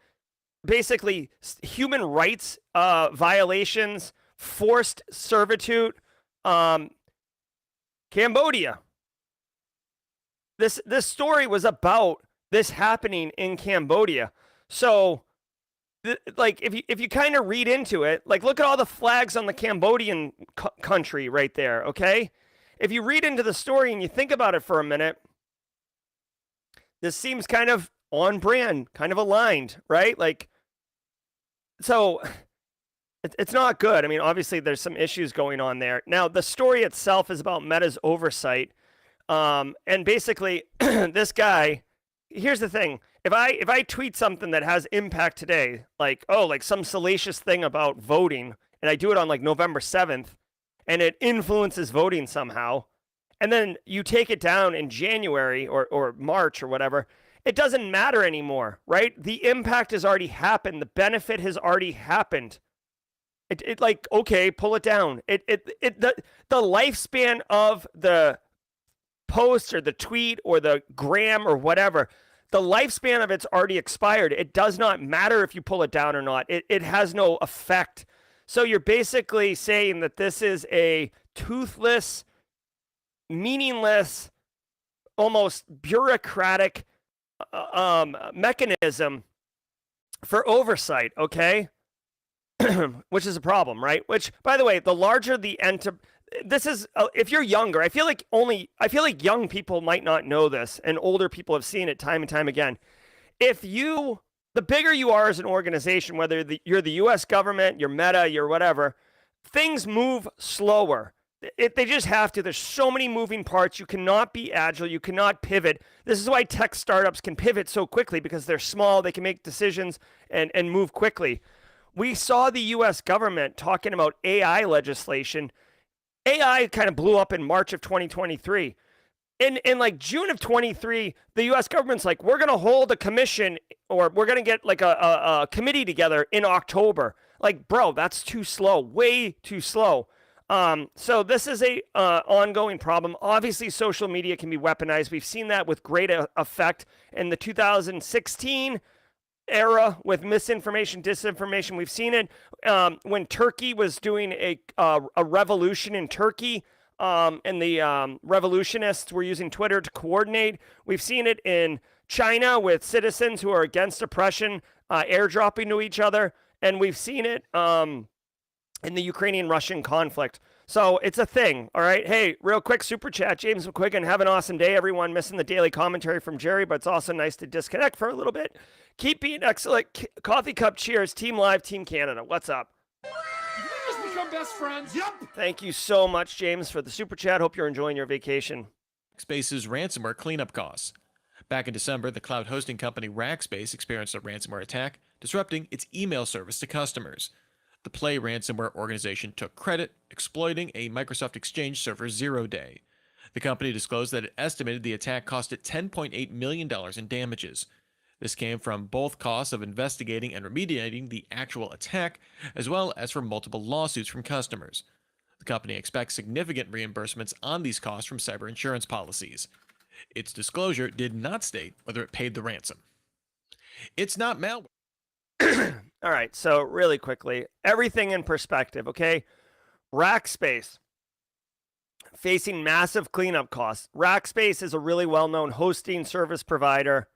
basically human rights violations, forced servitude? Cambodia. This story was about this happening in Cambodia. So, if you kind of read into it, look at all the flags on the Cambodian country right there, okay? If you read into the story and you think about it for a minute, this seems kind of on brand, kind of aligned, right? So it's not good. I mean, obviously there's some issues going on there. Now, the story itself is about Meta's oversight. And basically, this guy, here's the thing. If I tweet something that has impact today, some salacious thing about voting, and I do it on November 7th, and it influences voting somehow, and then you take it down in January or March or whatever, it doesn't matter anymore, right? The impact has already happened. The benefit has already happened. Okay, pull it down. The lifespan of the post or the tweet or the gram or whatever, the lifespan of it's already expired. It does not matter if you pull it down or not. It has no effect. So you're basically saying that this is a toothless, meaningless, almost bureaucratic mechanism for oversight, okay? Which is a problem, right? Which, by the way, the larger the this is if you're younger, I feel like young people might not know this, and older people have seen it time and time again. The bigger you are as an organization, whether you're the U.S. government, you're Meta, you're whatever, things move slower. They just have to. There's so many moving parts. You cannot be agile. You cannot pivot. This is why tech startups can pivot so quickly, because they're small. They can make decisions and move quickly. We saw the U.S. government talking about AI legislation. AI kind of blew up in March of 2023. In like June of 23, the U.S. government's like, we're going to hold a commission, or we're going to get like a committee together in October. Like, bro, that's too slow, way too slow. So this is a ongoing problem. Obviously, social media can be weaponized. We've seen that with great effect in the 2016 era with misinformation, disinformation. We've seen it when Turkey was doing a revolution in Turkey, and the revolutionists were using Twitter to coordinate. We've seen it in China with citizens who are against oppression airdropping to each other, and we've seen it in the Ukrainian-Russian conflict. So it's a thing, all right? Hey, real quick super chat. James McQuiggan, have an awesome day, everyone. Missing the daily commentary from Jerry, but it's also nice to disconnect for a little bit. Keep being excellent. Coffee cup cheers. Team Live, Team Canada. What's up? Did we just become best friends? Yep. Thank you so much, James, for the super chat. Hope you're enjoying your vacation. Rackspace's ransomware cleanup costs. Back in December, the cloud hosting company Rackspace experienced a ransomware attack, disrupting its email service to customers. The Play ransomware organization took credit, exploiting a Microsoft Exchange server 0-day. The company disclosed that it estimated the attack cost it $10.8 million in damages. This came from both costs of investigating and remediating the actual attack, as well as from multiple lawsuits from customers. The company expects significant reimbursements on these costs from cyber insurance policies. Its disclosure did not state whether it paid the ransom. It's not malware. All right, so really quickly, everything in perspective, okay? Rackspace facing massive cleanup costs. Rackspace is a really well-known hosting service provider.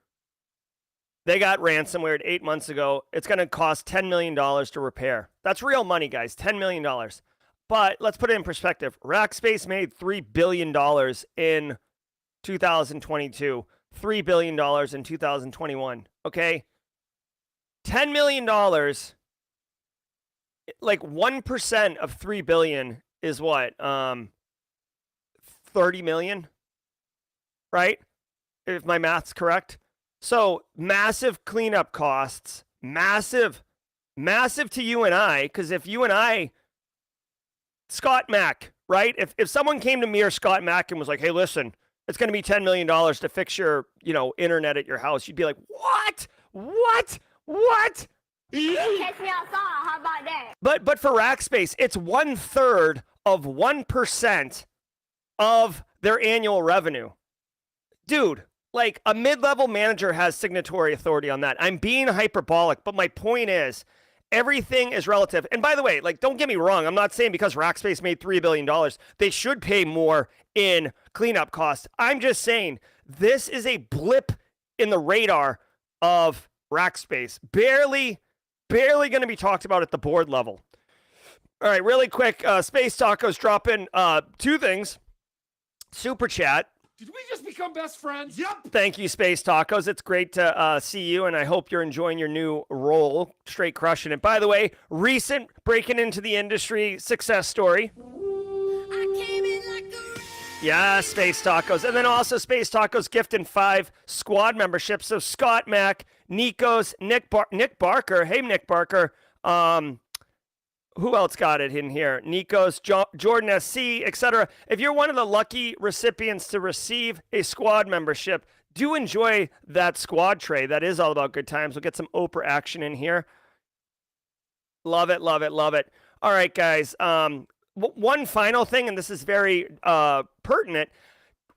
They got ransomware 8 months ago. It's going to cost $10 million to repair. That's real money, guys, $10 million. But let's put it in perspective. Rackspace made $3 billion in 2022, $3 billion in 2021, okay? $10 million, like 1% of $3 billion is what? 30 million, right? If my math's correct. So massive cleanup costs, massive to you and I, because if you and I, Scott Mack, right? If someone came to me or Scott Mack and was like, hey, listen, it's going to be $10 million to fix your, internet at your house, you'd be like, what? Catch me outside. How about that? But for Rackspace, it's 1/3 of 1% of their annual revenue. Dude, like a mid-level manager has signatory authority on that. I'm being hyperbolic, but my point is everything is relative. And by the way, like, don't get me wrong. I'm not saying because Rackspace made $3 billion, they should pay more in cleanup costs. I'm just saying this is a blip in the radar of Rackspace. Barely going to be talked about at the board level. All right, really quick. Space Tacos dropping 2 things. Super chat. Did we just become best friends? Yep. Thank you, Space Tacos. It's great to see you, and I hope you're enjoying your new role. Straight crushing it. By the way, recent breaking into the industry success story. Yeah, Space Tacos. And then also Space Tacos gifting 5 squad memberships. So Scott Mack, Nikos, Nick Barker. Hey, Nick Barker. Who else got it in here? Nikos, Jordan SC, etc. If you're one of the lucky recipients to receive a squad membership, do enjoy that squad tray. That is all about good times. We'll get some Oprah action in here. Love it. All right, guys. One final thing, and this is very pertinent.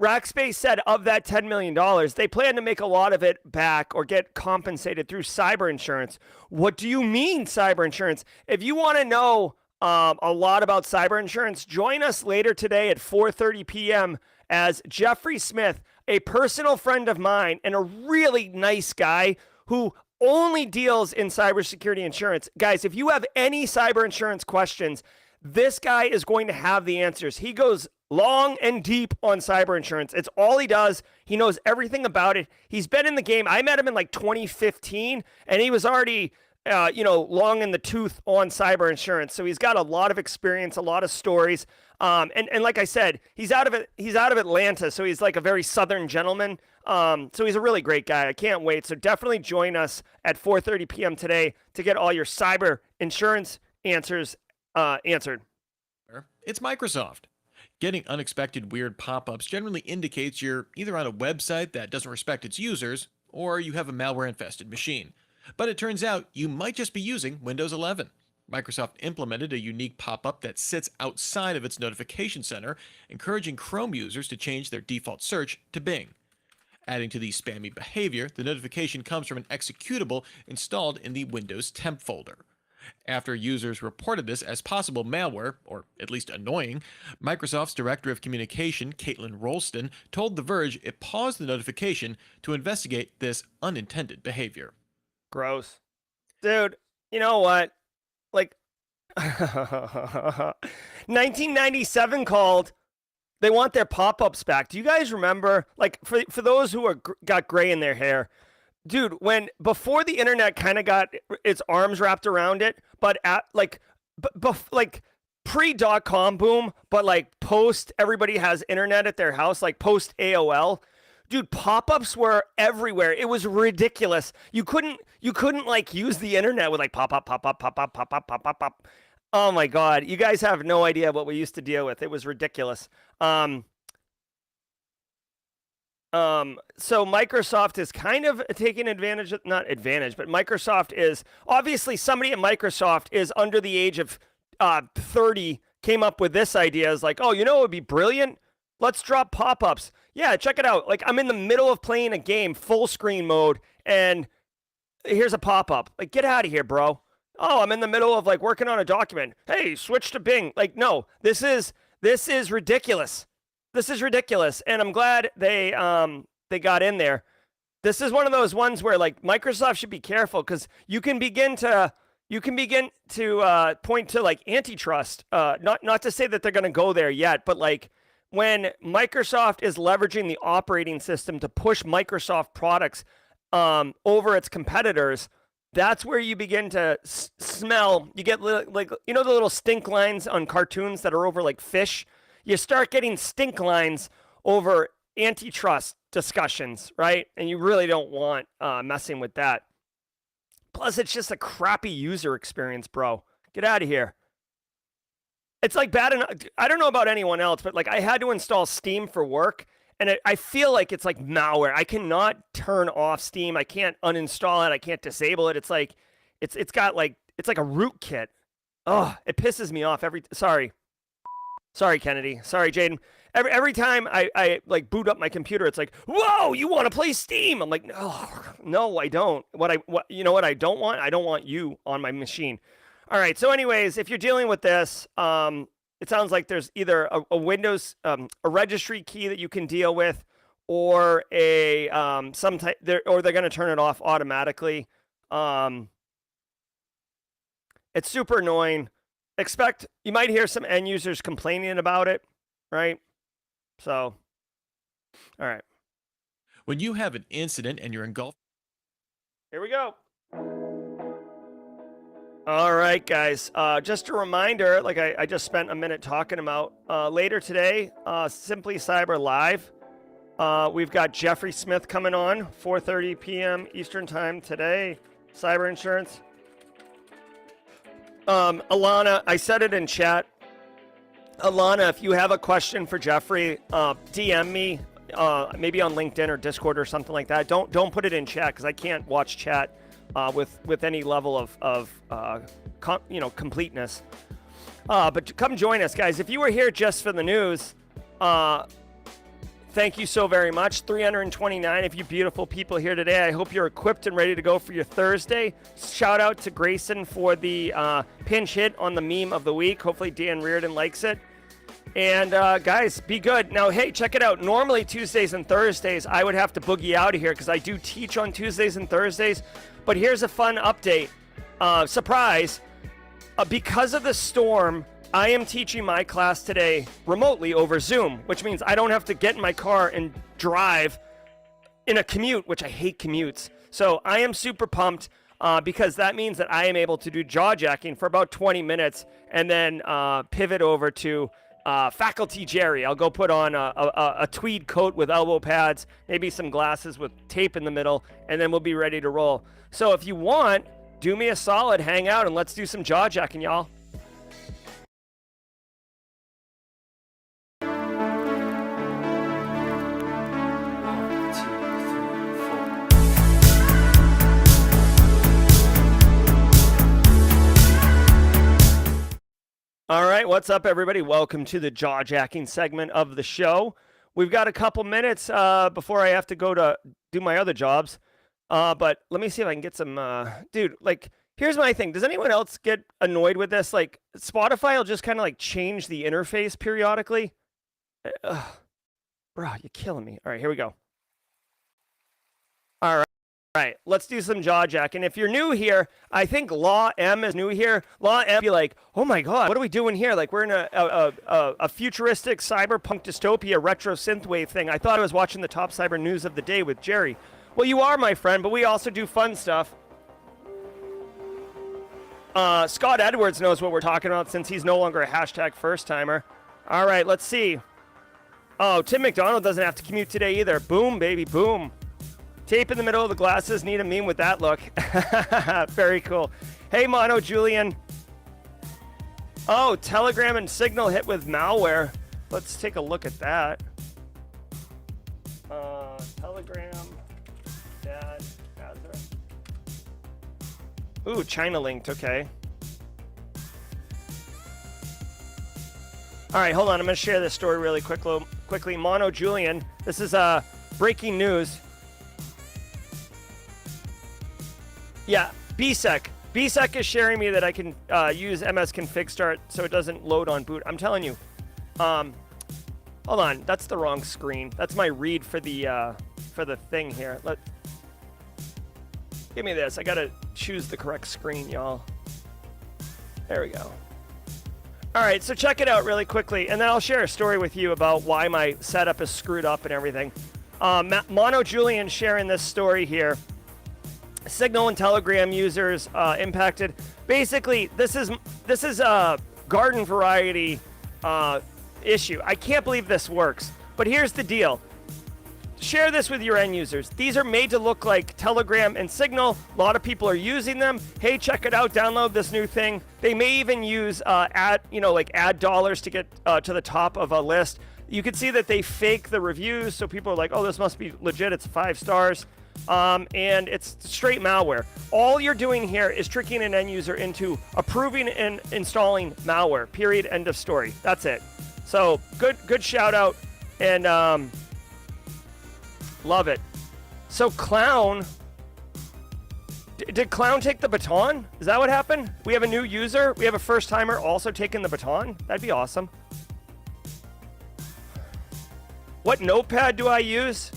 Rackspace said of that $10 million, they plan to make a lot of it back or get compensated through cyber insurance. What do you mean cyber insurance? If you want to know a lot about cyber insurance. Join us later today at 4:30 p.m. as Jeffrey Smith, a personal friend of mine and a really nice guy who only deals in cybersecurity insurance. Guys, if you have any cyber insurance questions, this guy is going to have the answers. He goes long and deep on cyber insurance. It's all he does. He knows everything about it. He's been in the game. I met him in like 2015, and he was already long in the tooth on cyber insurance. So he's got a lot of experience, a lot of stories. And like I said, he's out of Atlanta, so he's like a very Southern gentleman. So he's a really great guy. I can't wait. So definitely join us at 4:30 p.m. today to get all your cyber insurance answers answered. It's Microsoft. Getting unexpected weird pop-ups generally indicates you're either on a website that doesn't respect its users, or you have a malware-infested machine. But it turns out you might just be using Windows 11. Microsoft implemented a unique pop-up that sits outside of its notification center, encouraging Chrome users to change their default search to Bing. Adding to the spammy behavior, the notification comes from an executable installed in the Windows temp folder. After users reported this as possible malware, or at least annoying, Microsoft's Director of Communication, Caitlin Rolston, told The Verge it paused the notification to investigate this unintended behavior. Gross. Dude, you know what? Like, 1997 called. They want their pop-ups back. Do you guys remember? Like, for those who got gray in their hair, dude, before the internet kind of got its arms wrapped around it, but at like pre-.com boom, but like post everybody has internet at their house, like post AOL. Dude, pop-ups were everywhere. It was ridiculous. You couldn't like use the internet with like pop up. Oh my God. You guys have no idea what we used to deal with. It was ridiculous. So Microsoft is kind of taking advantage of, not advantage, but Microsoft is obviously somebody at Microsoft is under the age of 30, came up with this idea is like, oh, you know, it would be brilliant. Let's drop pop-ups. Yeah, check it out. Like I'm in the middle of playing a game, full screen mode, and here's a pop-up. Like, get out of here, bro. Oh, I'm in the middle of like working on a document. Hey, switch to Bing. Like, no, this is ridiculous. This is ridiculous. And I'm glad they got in there. This is one of those ones where like Microsoft should be careful because you can begin to point to like antitrust. Not to say that they're going to go there yet, but like when Microsoft is leveraging the operating system to push Microsoft products over its competitors, that's where you begin to smell. You get like, you know, the little stink lines on cartoons that are over like fish. You start getting stink lines over antitrust discussions, right? And you really don't want messing with that. Plus, it's just a crappy user experience, bro. Get out of here. It's like bad enough. I don't know about anyone else, but like I had to install Steam for work, and I feel like it's like malware. I cannot turn off Steam. I can't uninstall it. I can't disable it. It's like it's got like it's like a rootkit. Oh, it pisses me off Sorry, Kennedy. Sorry, Jaden. Every time I like boot up my computer, it's like, whoa, you want to play Steam? I'm like, no, I don't. You know what I don't want? I don't want you on my machine. All right. So, anyways, if you're dealing with this, it sounds like there's either a Windows, a registry key that you can deal with, or a they're going to turn it off automatically. It's super annoying. You might hear some end users complaining about it, right? So, all right. When you have an incident and you're engulfed. Here we go. All right, guys. Just a reminder, like I just spent a minute talking about, later today, Simply Cyber Live. We've got Jeffrey Smith coming on, 4:30 p.m. Eastern Time today. Cyber insurance. Alana, I said it in chat. Alana, if you have a question for Jeffrey, DM me, maybe on LinkedIn or Discord or something like that. Don't put it in chat because I can't watch chat with any level of completeness. But come join us, guys. If you were here just for the news, thank Thank you so very much. 329 of you beautiful people here today. I hope you're equipped and ready to go for your Thursday. Shout out to Grayson for the pinch hit on the meme of the week. Hopefully Dan Reardon likes it. And guys, be good. Now, hey, check it out. Normally Tuesdays and Thursdays, I would have to boogie out of here because I do teach on Tuesdays and Thursdays. But here's a fun update. Surprise. Because of the storm, I am teaching my class today remotely over Zoom, which means I don't have to get in my car and drive in a commute, which I hate commutes. So I am super pumped because that means that I am able to do jaw jacking for about 20 minutes and then pivot over to Faculty Jerry. I'll go put on a tweed coat with elbow pads, maybe some glasses with tape in the middle, and then we'll be ready to roll. So if you want, do me a solid, hang out, and let's do some jaw jacking, y'all. All right, what's up, everybody? Welcome to the jaw-jacking segment of the show. We've got a couple minutes before I have to go to do my other jobs. But let me see if I can get some... dude, like, here's my thing. Does anyone else get annoyed with this? Like, Spotify will just kind of, like, change the interface periodically. Bro, you're killing me. All right, here we go. All right. All right, let's do some jaw jacking. If you're new here, I think Law M is new here. Law M be like, oh my God, what are we doing here? Like we're in a futuristic cyberpunk dystopia retro synthwave thing. I thought I was watching the top cyber news of the day with Jerry. Well, you are, my friend, but we also do fun stuff. Scott Edwards knows what we're talking about since he's no longer a hashtag first timer. All right, let's see. Oh, Tim McDonald doesn't have to commute today either. Boom, baby, boom. Tape in the middle of the glasses. Need a meme with that look. Very cool. Hey, Mono Julian. Oh, Telegram and Signal hit with malware. Let's take a look at that. Telegram. Dad. Azure. Ooh, China linked. Okay. All right, hold on. I'm going to share this story really quickly. Mono Julian. This is breaking news. Yeah, BSEC. BSEC is sharing me that I can use MS config start so it doesn't load on boot. I'm telling you. Hold on, that's the wrong screen. That's my read for the thing here. Give me this. I gotta choose the correct screen, y'all. There we go. All right, so check it out really quickly, and then I'll share a story with you about why my setup is screwed up and everything. Mono Julian sharing this story here. Signal and Telegram users impacted. Basically, this is a garden variety issue. I can't believe this works. But here's the deal. Share this with your end users. These are made to look like Telegram and Signal. A lot of people are using them. Hey, check it out. Download this new thing. They may even use ad dollars to get to the top of a list. You can see that they fake the reviews, so people are like, "Oh, this must be legit. It's 5 stars." And it's straight malware. All you're doing here is tricking an end user into approving and installing malware. Period. End of story. That's it. So good shout out, and love it. So Clown, did Clown take the baton? Is that what happened? We have a new user. We have a first timer also taking the baton. That'd be awesome. What notepad do I use?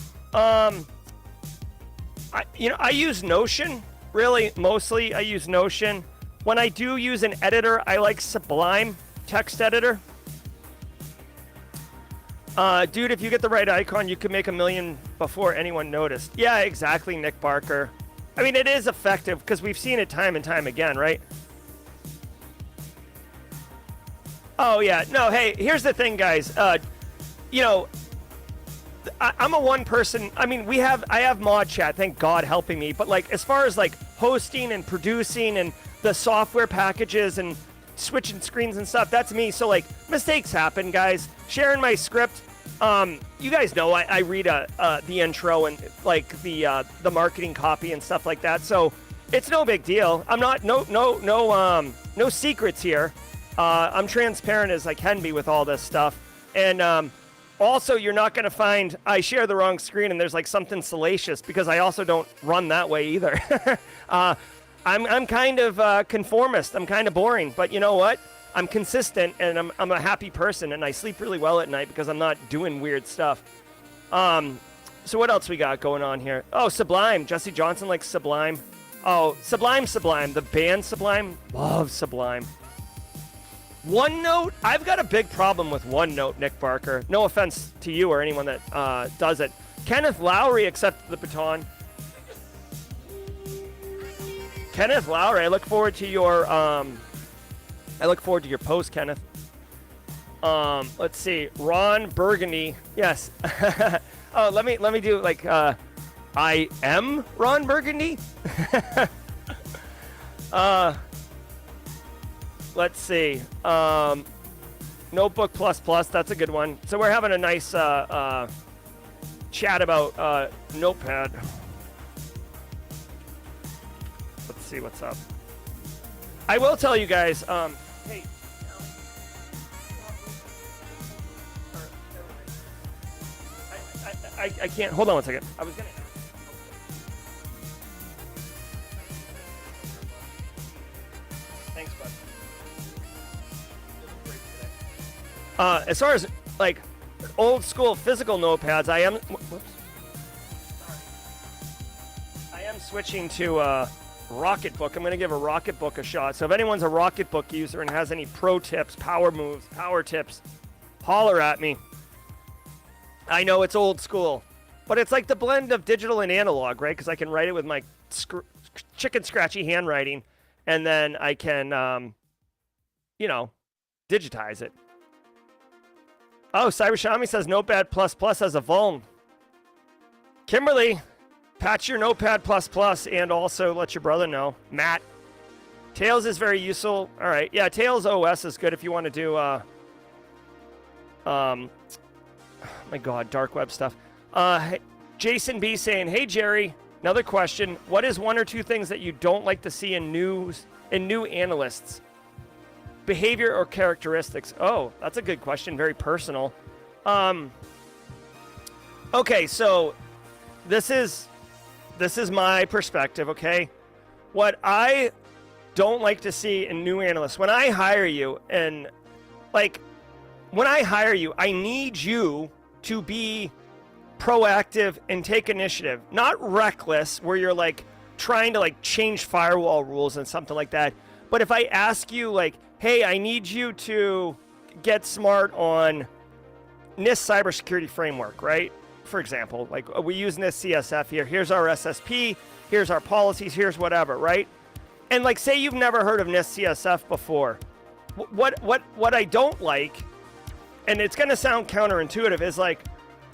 I use Notion, really, mostly I use Notion. When I do use an editor, I like Sublime text editor. Dude, if you get the right icon, you can make 1 million before anyone noticed. Yeah, exactly, Nick Barker. I mean, it is effective because we've seen it time and time again, right? Oh, yeah. No, hey, here's the thing, guys. I'm a one person. I mean, I have mod chat, thank God, helping me. But like, as far as like hosting and producing and the software packages and switching screens and stuff, that's me. So like, mistakes happen, guys. Sharing my script. You guys know I read the intro and like the marketing copy and stuff like that. So it's no big deal. I'm not no secrets here. I'm transparent as I can be with all this stuff. And Also, you're not going to find I share the wrong screen and there's like something salacious because I also don't run that way either. I'm kind of conformist. I'm kind of boring, but you know what? I'm consistent and I'm a happy person and I sleep really well at night because I'm not doing weird stuff. So what else we got going on here? Oh, Sublime. Jesse Johnson likes Sublime. Oh, Sublime. The band Sublime. Love Sublime. OneNote. I've got a big problem with OneNote, Nick Barker. No offense to you or anyone that does it. Kenneth Lowry accepted the baton. Kenneth Lowry, I look forward to your post, Kenneth. Let's see. Ron Burgundy. Yes. Oh, let me do like I am Ron Burgundy. Let's see. Notebook plus plus. That's a good one. So we're having a nice chat about Notepad. Let's see what's up. I will tell you guys. Hey. I can't. Hold on one second. I was gonna. Thanks, bud. As far as like old school physical notepads, I am. Whoops. Sorry. I am switching to Rocketbook. I'm gonna give a Rocketbook a shot. So if anyone's a Rocketbook user and has any pro tips, power moves, power tips, holler at me. I know it's old school, but it's like the blend of digital and analog, right? Because I can write it with my chicken scratchy handwriting, and then I can, digitize it. Oh, Cybershami says Notepad++ has a vuln. Kimberly, patch your Notepad++ and also let your brother know. Matt, Tails is very useful. All right, yeah, Tails OS is good if you want to do, my God, dark web stuff. Jason B saying, "Hey Jerry, another question. What is one or two things that you don't like to see in new analysts? Behavior or characteristics?" Oh, that's a good question. Very personal. Okay, so this is my perspective. Okay, what I don't like to see in new analysts when I hire you, and like. When I hire you, I need you to be proactive and take initiative, not reckless where you're like trying to like change firewall rules and something like that. But if I ask you like, hey, I need you to get smart on NIST cybersecurity framework, right? For example, like we use NIST CSF here. Here's our SSP. Here's our policies. Here's whatever, right? And like, say you've never heard of NIST CSF before. What I don't like, and it's going to sound counterintuitive, is like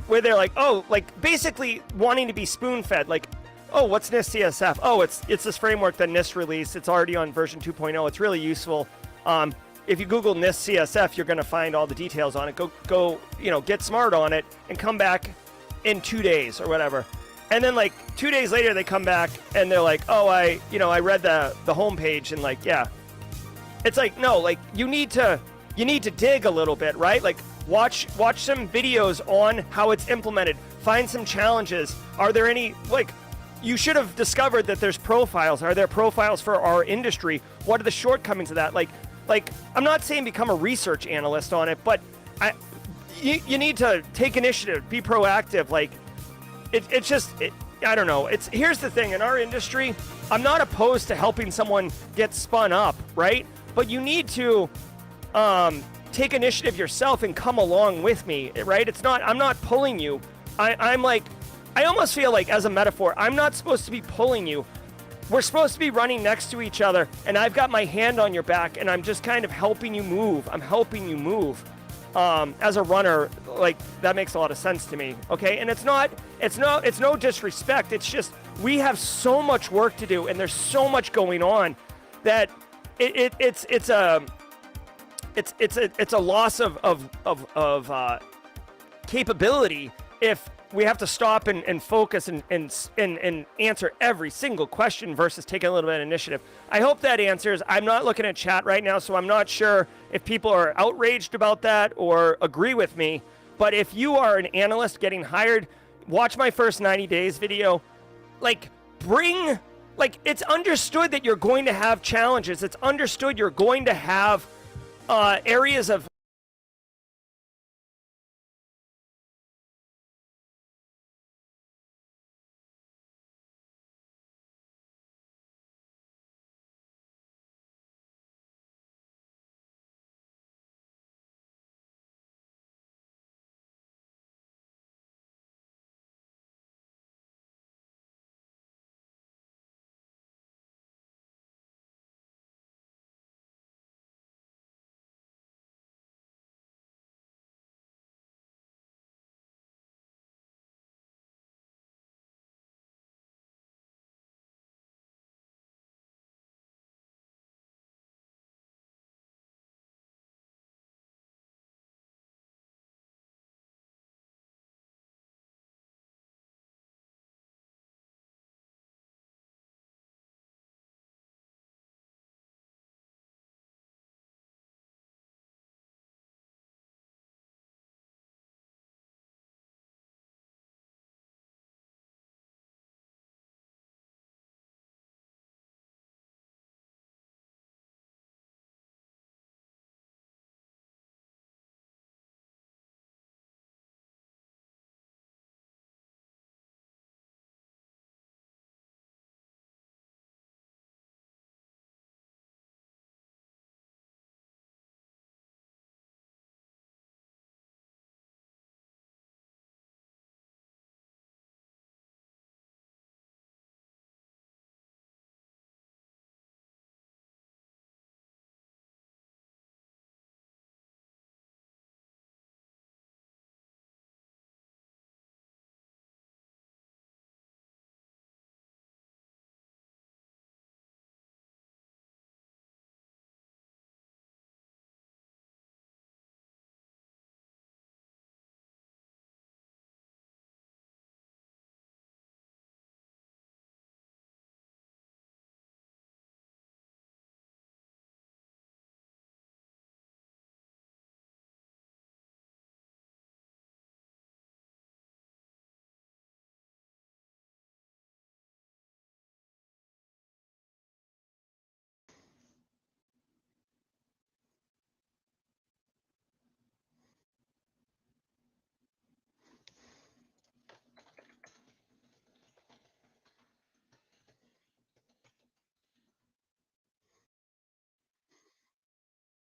where they're like, oh, like basically wanting to be spoon-fed. Like, oh, what's NIST CSF? Oh, it's this framework that NIST released. It's already on version 2.0. It's really useful. If you Google NIST CSF, you're going to find all the details on it. Go, get smart on it and come back in 2 days or whatever. And then like 2 days later, they come back and they're like, oh, I read the homepage and like, yeah. It's like, no, like you need to dig a little bit, right? Like watch some videos on how it's implemented. Find some challenges. Are there any, like, you should have discovered that there's profiles. Are there profiles for our industry? What are the shortcomings of that? Like I'm not saying become a research analyst on it, but you need to take initiative, be proactive. Like I don't know. Here's the thing in our industry. I'm not opposed to helping someone get spun up, right? But you need to take initiative yourself and come along with me, right? I'm not pulling you. I'm like, I almost feel like, as a metaphor, I'm not supposed to be pulling you. We're supposed to be running next to each other, and I've got my hand on your back, and I'm just kind of helping you move. I'm helping you move. As a runner, like, that makes a lot of sense to me, okay? And it's no disrespect. It's just we have so much work to do, and there's so much going on that it's a loss of capability if we have to stop and focus and answer every single question versus taking a little bit of initiative. I hope that answers. I'm not looking at chat right now, so I'm not sure if people are outraged about that or agree with me. But if you are an analyst getting hired, watch my first 90 days video. Like, it's understood that you're going to have challenges. It's understood you're going to have areas of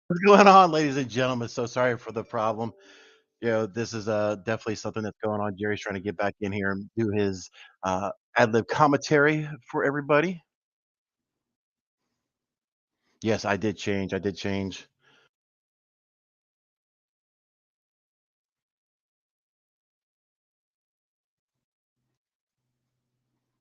What's going on, ladies and gentlemen? So sorry for the problem. This is definitely something that's going on. Jerry's trying to get back in here and do his ad lib commentary for everybody. Yes, I did change. I did change.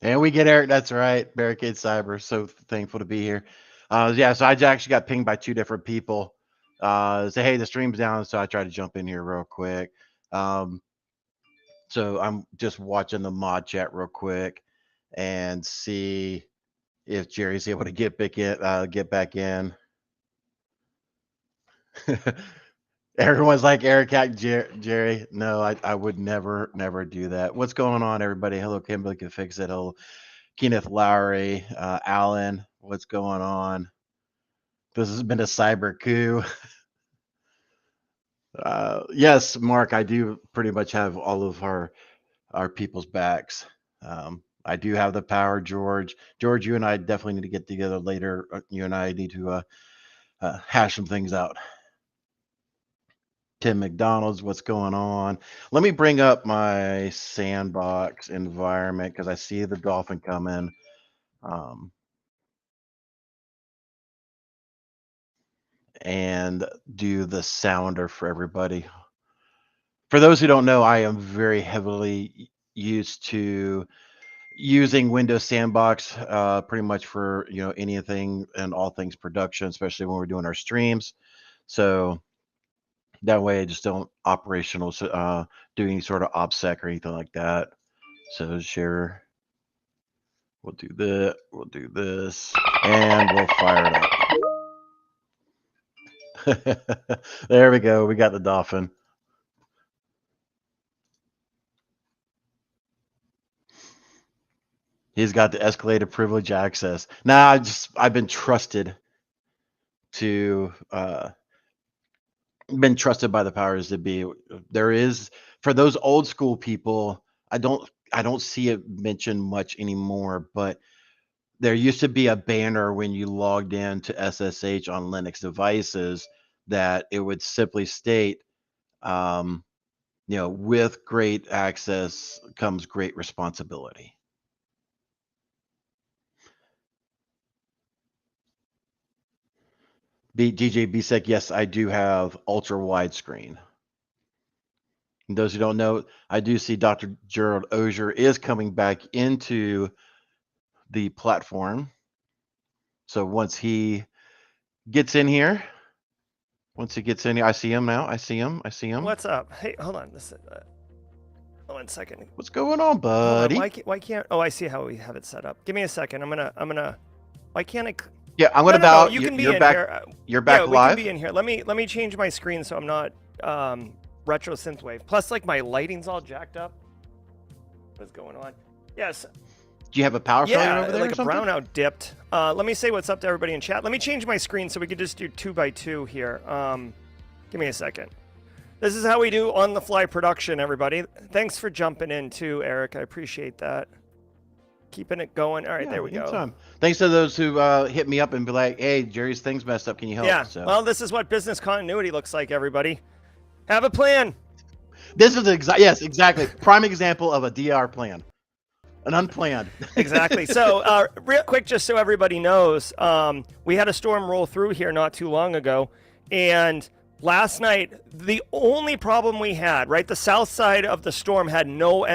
And we get Eric. That's right. Barricade Cyber. So thankful to be here. Yeah, so I actually got pinged by two different people. Say, hey, the stream's down. So I tried to jump in here real quick. So I'm just watching the mod chat real quick and see if Jerry's able to get back in. Everyone's like Eric at Jerry. No, I would never do that. What's going on, everybody? Hello, Kimberly can fix it. Hello, Kenneth Lowry, Alan. What's going on? This has been a cyber coup. Yes, Mark, I do pretty much have all of our people's backs. I do have the power, George. George, you and I definitely need to get together later. You and I need to hash some things out. Tim McDonald's, what's going on? Let me bring up my sandbox environment because I see the dolphin coming. And do the sounder for everybody. For those who don't know, I am very heavily used to using Windows Sandbox pretty much for anything and all things production, especially when we're doing our streams. So that way I just don't operational do any sort of OPSEC or anything like that. So share, we'll do this, and we'll fire it up. There we go. We got the dolphin. He's got the escalated privilege access. Now I've been trusted to been trusted by the powers that be. There is, for those old school people, I don't see it mentioned much anymore, but there used to be a banner when you logged in to SSH on Linux devices that it would simply state, with great access comes great responsibility. DJ BSEC, yes, I do have ultra widescreen. And those who don't know, I do see Dr. Gerald Auger is coming back into the platform. So once he gets in here, I see him now. I see him. What's up? Hey, hold on. This is, 1 second. What's going on, buddy? Why can't? Oh, I see how we have it set up. Give me a second. I'm gonna. Why can't I? Yeah, I'm gonna bow. You can be you're in back. here. You're back yeah, live. We can be in here. Let me change my screen so I'm not retro synthwave. Plus, like my lighting's all jacked up. What's going on? Yes. Do you have a power failure over there? Like or a something? brownout dipped. Let me say what's up to everybody in chat. Let me change my screen so we could just do 2x2 here. Give me a second. This is how we do on-the-fly production, everybody. Thanks for jumping in too, Eric. I appreciate that. Keeping it going. All right, Yeah, there we anytime. go. Thanks to those who hit me up and be like, "Hey, Jerry's thing's messed up. Can you help?" Yeah. So. Well, this is what business continuity looks like, everybody. Have a plan. This is exactly prime example of a DR plan, an unplanned. Exactly. So, real quick, just so everybody knows, we had a storm roll through here not too long ago, and last night the only problem we had, right, the south side of the storm had no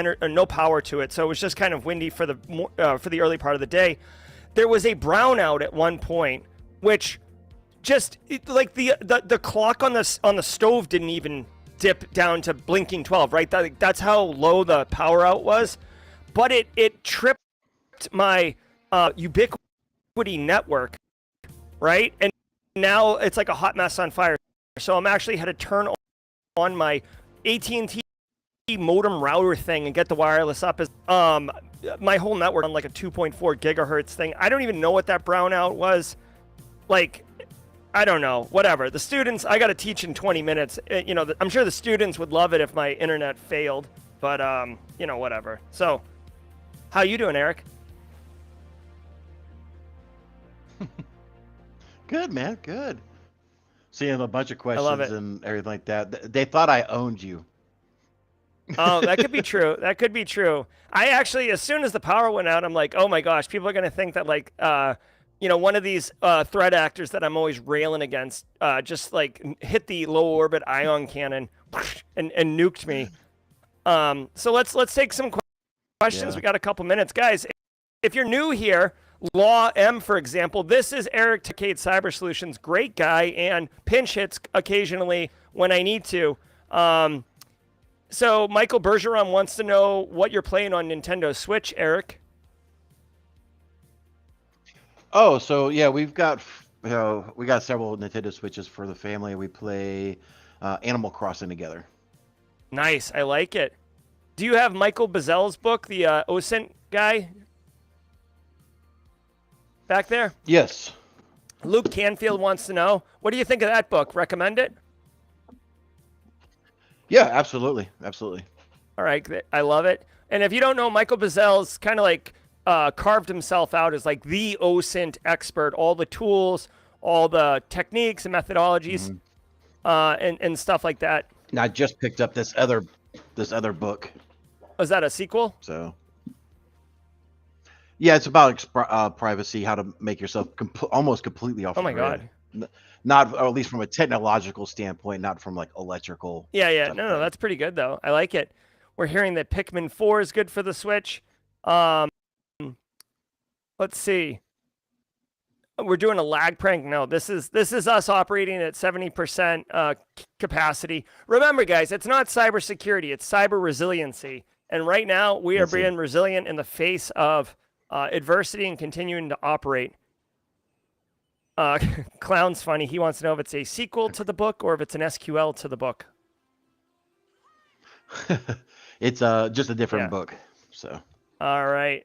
power to it, so it was just kind of windy for the early part of the day. There was a brownout at one point, which just like the clock on the stove didn't even dip down to blinking 12, right? That's how low the power out was. But it tripped my Ubiquity network, right? And now it's like a hot mess on fire. So I'm actually had to turn on my AT&T modem router thing and get the wireless up. As my whole network on like a 2.4 gigahertz thing. I don't even know what that brownout was. Like, I don't know. Whatever. The students, I got to teach in 20 minutes. I'm sure the students would love it if my internet failed. But whatever. So. How you doing, Eric? Good, man. Good. Seeing a bunch of questions love it. and everything like that. They thought I owned you. Oh, that could be true. That could be true. I actually, as soon as the power went out, I'm like, oh my gosh, people are going to think that like, one of these threat actors that I'm always railing against just like hit the low orbit ion cannon and nuked me. So let's take some questions. Yeah. We got a couple minutes. Guys, if you're new here, Law M, for example, this is Eric Barricade Cyber Solutions, great guy, and pinch hits occasionally when I need to. So Michael Bergeron wants to know what you're playing on Nintendo Switch, Eric. Oh, so yeah, we got several Nintendo Switches for the family. We play Animal Crossing together. Nice, I like it. Do you have Michael Bazel's book, the OSINT guy? Back there? Yes. Luke Canfield wants to know, what do you think of that book? Recommend it? Yeah, absolutely. Absolutely. All right, I love it. And if you don't know, Michael Bazel's kind of like carved himself out as like the OSINT expert, all the tools, all the techniques and methodologies, and stuff like that. And I just picked up this other book. Was that a sequel? So, yeah, it's about privacy, how to make yourself almost completely off. Oh my grid. God. Not, or at least from a technological standpoint, not from like electrical. Yeah. No, that's pretty good though. I like it. We're hearing that Pikmin 4 is good for the Switch. Let's see. We're doing a lag prank. No, this is us operating at 70% capacity. Remember, guys, it's not cybersecurity; it's cyber resiliency. And right now, we are being resilient in the face of adversity and continuing to operate. Clown's funny. He wants to know if it's a sequel to the book or if it's an SQL to the book. It's just a different book. So. All right.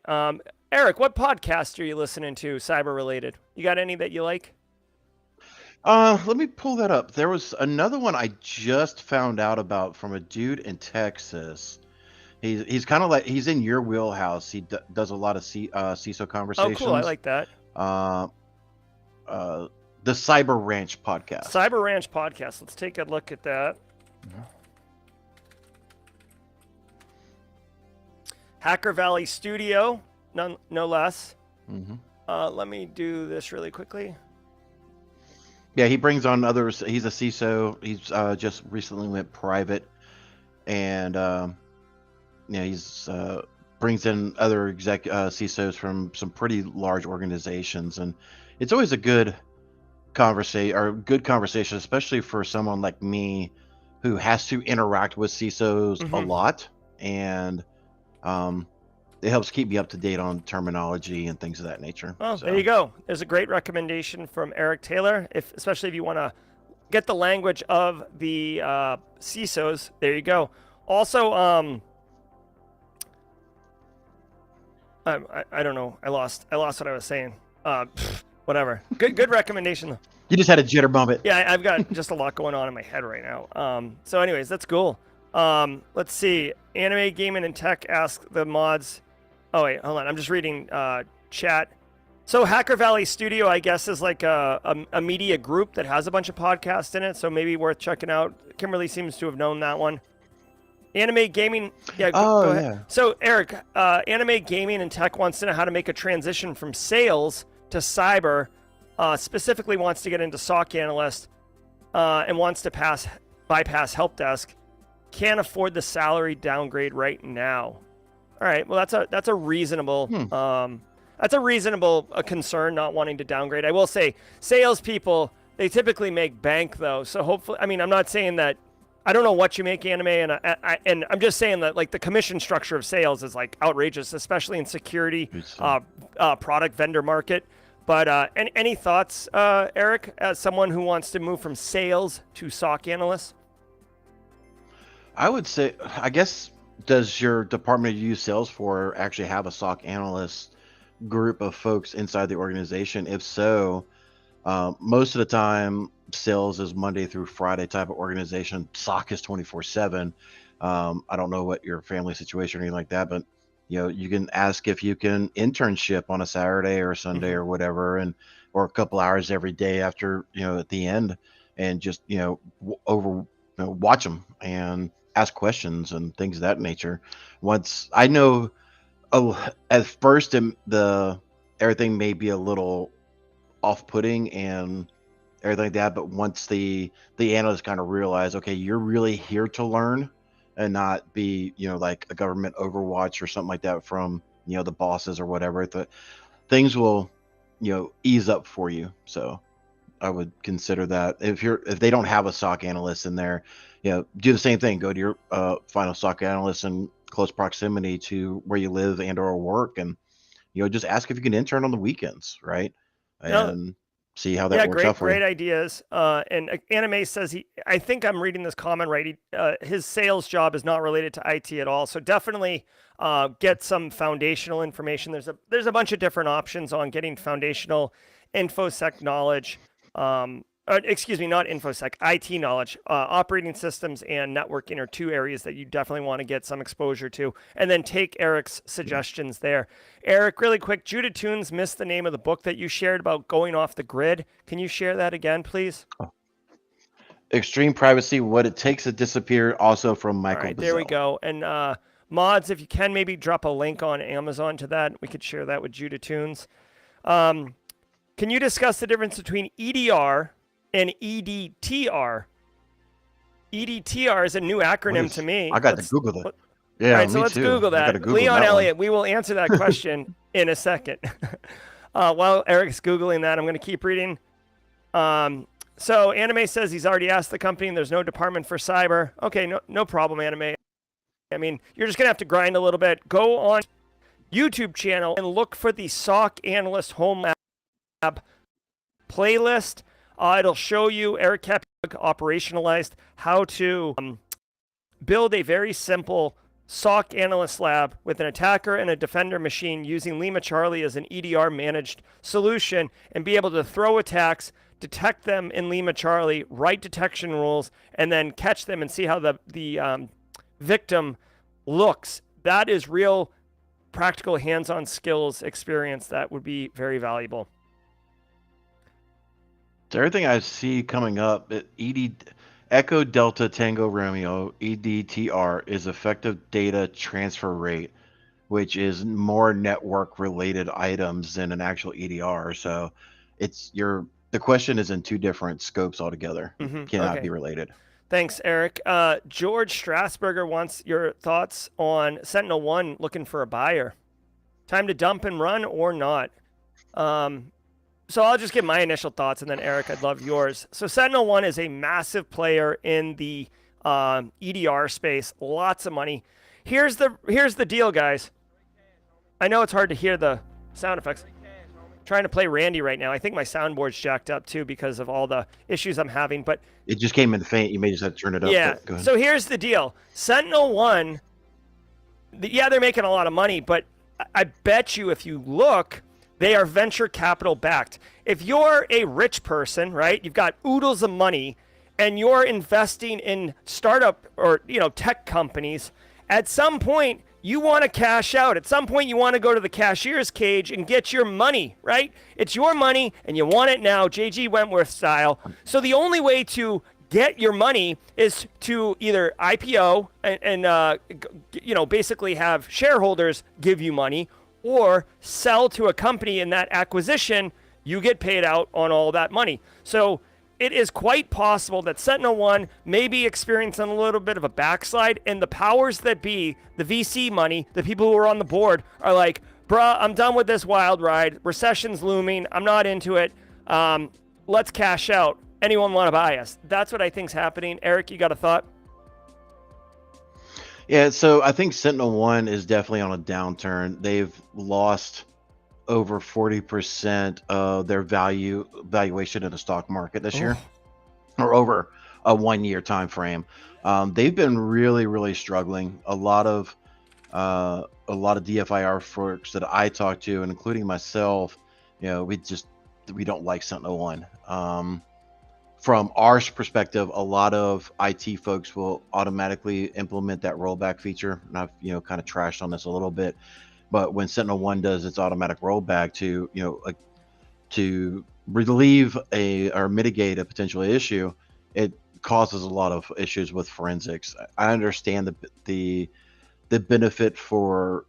Eric, what podcast are you listening to, cyber related? You got any that you like? Let me pull that up. There was another one I just found out about from a dude in Texas. He's kind of like he's in your wheelhouse. He does a lot of CISO Oh, conversations. cool. I like that. Uh, the Cyber Ranch podcast. Cyber Ranch podcast. Let's take a look at that. Hacker Valley Studio, no less. Let me do this really quickly. Yeah, he brings on others. He's a CISO. He's just recently went private, and he's brings in other CISOs from some pretty large organizations, and it's always a good conversation, especially for someone like me who has to interact with CISOs a lot, and it helps keep me up to date on terminology and things of that nature. Well, there you go. There's a great recommendation from Eric Taylor, especially if you want to get the language of the CISOs. There you go. Also, I don't know. I lost what I was saying. Whatever. Good recommendation. You just had a jitter bump it. Yeah, I've got just a lot going on in my head right now. So anyways, that's cool. Let's see. Anime, Gaming, and Tech ask the mods. Oh, wait, hold on. I'm just reading chat. So Hacker Valley Studio, I guess, is like a media group that has a bunch of podcasts in it, so maybe worth checking out. Kimberly seems to have known that one. Anime, Gaming, yeah, go ahead. Yeah. So, Eric, Anime, Gaming, and Tech wants to know how to make a transition from sales to cyber, specifically wants to get into SOC analyst, and wants to bypass help desk. Can't afford the salary downgrade right now. All right, well, that's a reasonable concern, not wanting to downgrade. I will say, salespeople, they typically make bank though, so hopefully, I mean, I'm not saying that. I don't know what you make Anime, and I'm just saying that like the commission structure of sales is like outrageous, especially in security, product vendor market. But any thoughts, Eric, as someone who wants to move from sales to SOC analyst? I would say, I guess, does your department you use sales for actually have a SOC analyst group of folks inside the organization? If so, most of the time, sales is Monday through Friday type of organization. SOC is 24/7. I don't know what your family situation or anything like that, but you can ask if you can internship on a Saturday or Sunday or whatever, or a couple hours every day after at the end, and just watch them and ask questions and things of that nature. Once I know, at first everything may be a little off-putting and everything like that, but once the analysts kind of realize, okay, you're really here to learn and not be like a government overwatch or something like that from the bosses or whatever, things will ease up for you. So I would consider that if they don't have a SOC analyst in there, do the same thing. Go to your final SOC analyst in close proximity to where you live and or work, and just ask if you can intern on the weekends, right? And see how that works out for you. Great ideas. And Anime says I think I'm reading this comment right. His sales job is not related to IT at all. So definitely get some foundational information. There's a bunch of different options on getting foundational InfoSec knowledge. Excuse me, not InfoSec, IT knowledge. Operating systems and networking are two areas that you definitely want to get some exposure to. And then take Eric's suggestions there. Eric, really quick, Judah Toons missed the name of the book that you shared about going off the grid. Can you share that again, please? Extreme Privacy, What It Takes to Disappear, also from Michael. All right, Bazell. there we go. And mods, if you can maybe drop a link on Amazon to that. We could share that with Judah Toons. Can you discuss the difference between EDR and EDTR? EDTR is a new acronym to me. I got to Google that. Yeah, all right, so let's too. Google that. Google Leon that Elliott, we will answer that question in a second. While Eric's Googling that, I'm going to keep reading. So Anime says he's already asked the company and there's no department for cyber. Okay, no problem, Anime. I mean, you're just going to have to grind a little bit. Go on YouTube channel and look for the SOC Analyst Home Lab playlist. It'll show you, Eric Kapug operationalized how to build a very simple SOC analyst lab with an attacker and a defender machine using Lima Charlie as an EDR managed solution and be able to throw attacks, detect them in Lima Charlie, write detection rules, and then catch them and see how the victim looks. That is real practical hands-on skills experience that would be very valuable. So everything I see coming up, Echo Delta Tango Romeo, EDTR, is effective data transfer rate, which is more network related items than an actual EDR. So the question is in two different scopes altogether. Cannot be related. Thanks, Eric. George Strasburger wants your thoughts on SentinelOne looking for a buyer. Time to dump and run or not? So I'll just give my initial thoughts, and then Eric, I'd love yours. So SentinelOne is a massive player in the EDR space. Lots of money. Here's the deal, guys. I know it's hard to hear the sound effects. Trying to play Randy right now. I think my soundboard's jacked up too because of all the issues I'm having. But it just came in faint. You may just have to turn it up. Yeah. Go ahead. So here's the deal. SentinelOne, they're making a lot of money, but I bet you if you look, they are venture capital backed. If you're a rich person, right, you've got oodles of money, and you're investing in startup or tech companies, at some point you want to cash out. At some point you want to go to the cashier's cage and get your money, right? It's your money and you want it now, J.G. Wentworth style. So the only way to get your money is to either IPO and basically have shareholders give you money, or sell to a company in that acquisition. You get paid out on all that money. So it is quite possible that SentinelOne may be experiencing a little bit of a backslide, and the powers that be, the VC money, the people who are on the board are like, bruh, I'm done with this wild ride. Recession's looming. I'm not into it. Let's cash out. Anyone want to buy us? That's what I think's happening. Eric, you got a thought? Yeah, so I think SentinelOne is definitely on a downturn. They've lost over 40% of their valuation in the stock market this year, or over a 1 year time frame. They've been really, really struggling. A lot of DFIR folks that I talk to, and including myself, we don't like SentinelOne. From our perspective, a lot of IT folks will automatically implement that rollback feature. And I've, kind of trashed on this a little bit, but when SentinelOne does its automatic rollback to relieve or mitigate a potential issue, it causes a lot of issues with forensics. I understand the benefit for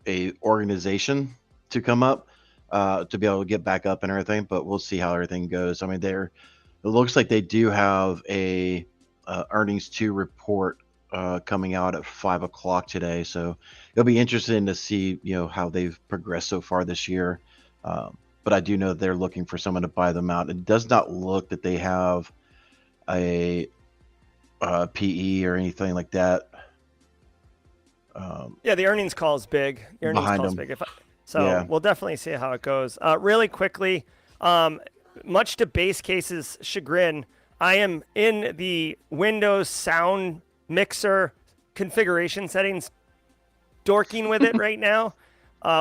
a organization to come up, to be able to get back up and everything, but we'll see how everything goes. I mean, it looks like they do have a earnings 2 report coming out at 5 o'clock today. So it'll be interesting to see, how they've progressed so far this year. But I do know that they're looking for someone to buy them out. It does not look that they have a PE or anything like that. The earnings call is big. The earnings call is big. We'll definitely see how it goes. Really quickly, much to base case's chagrin, I am in the Windows sound mixer configuration settings, dorking with it right now.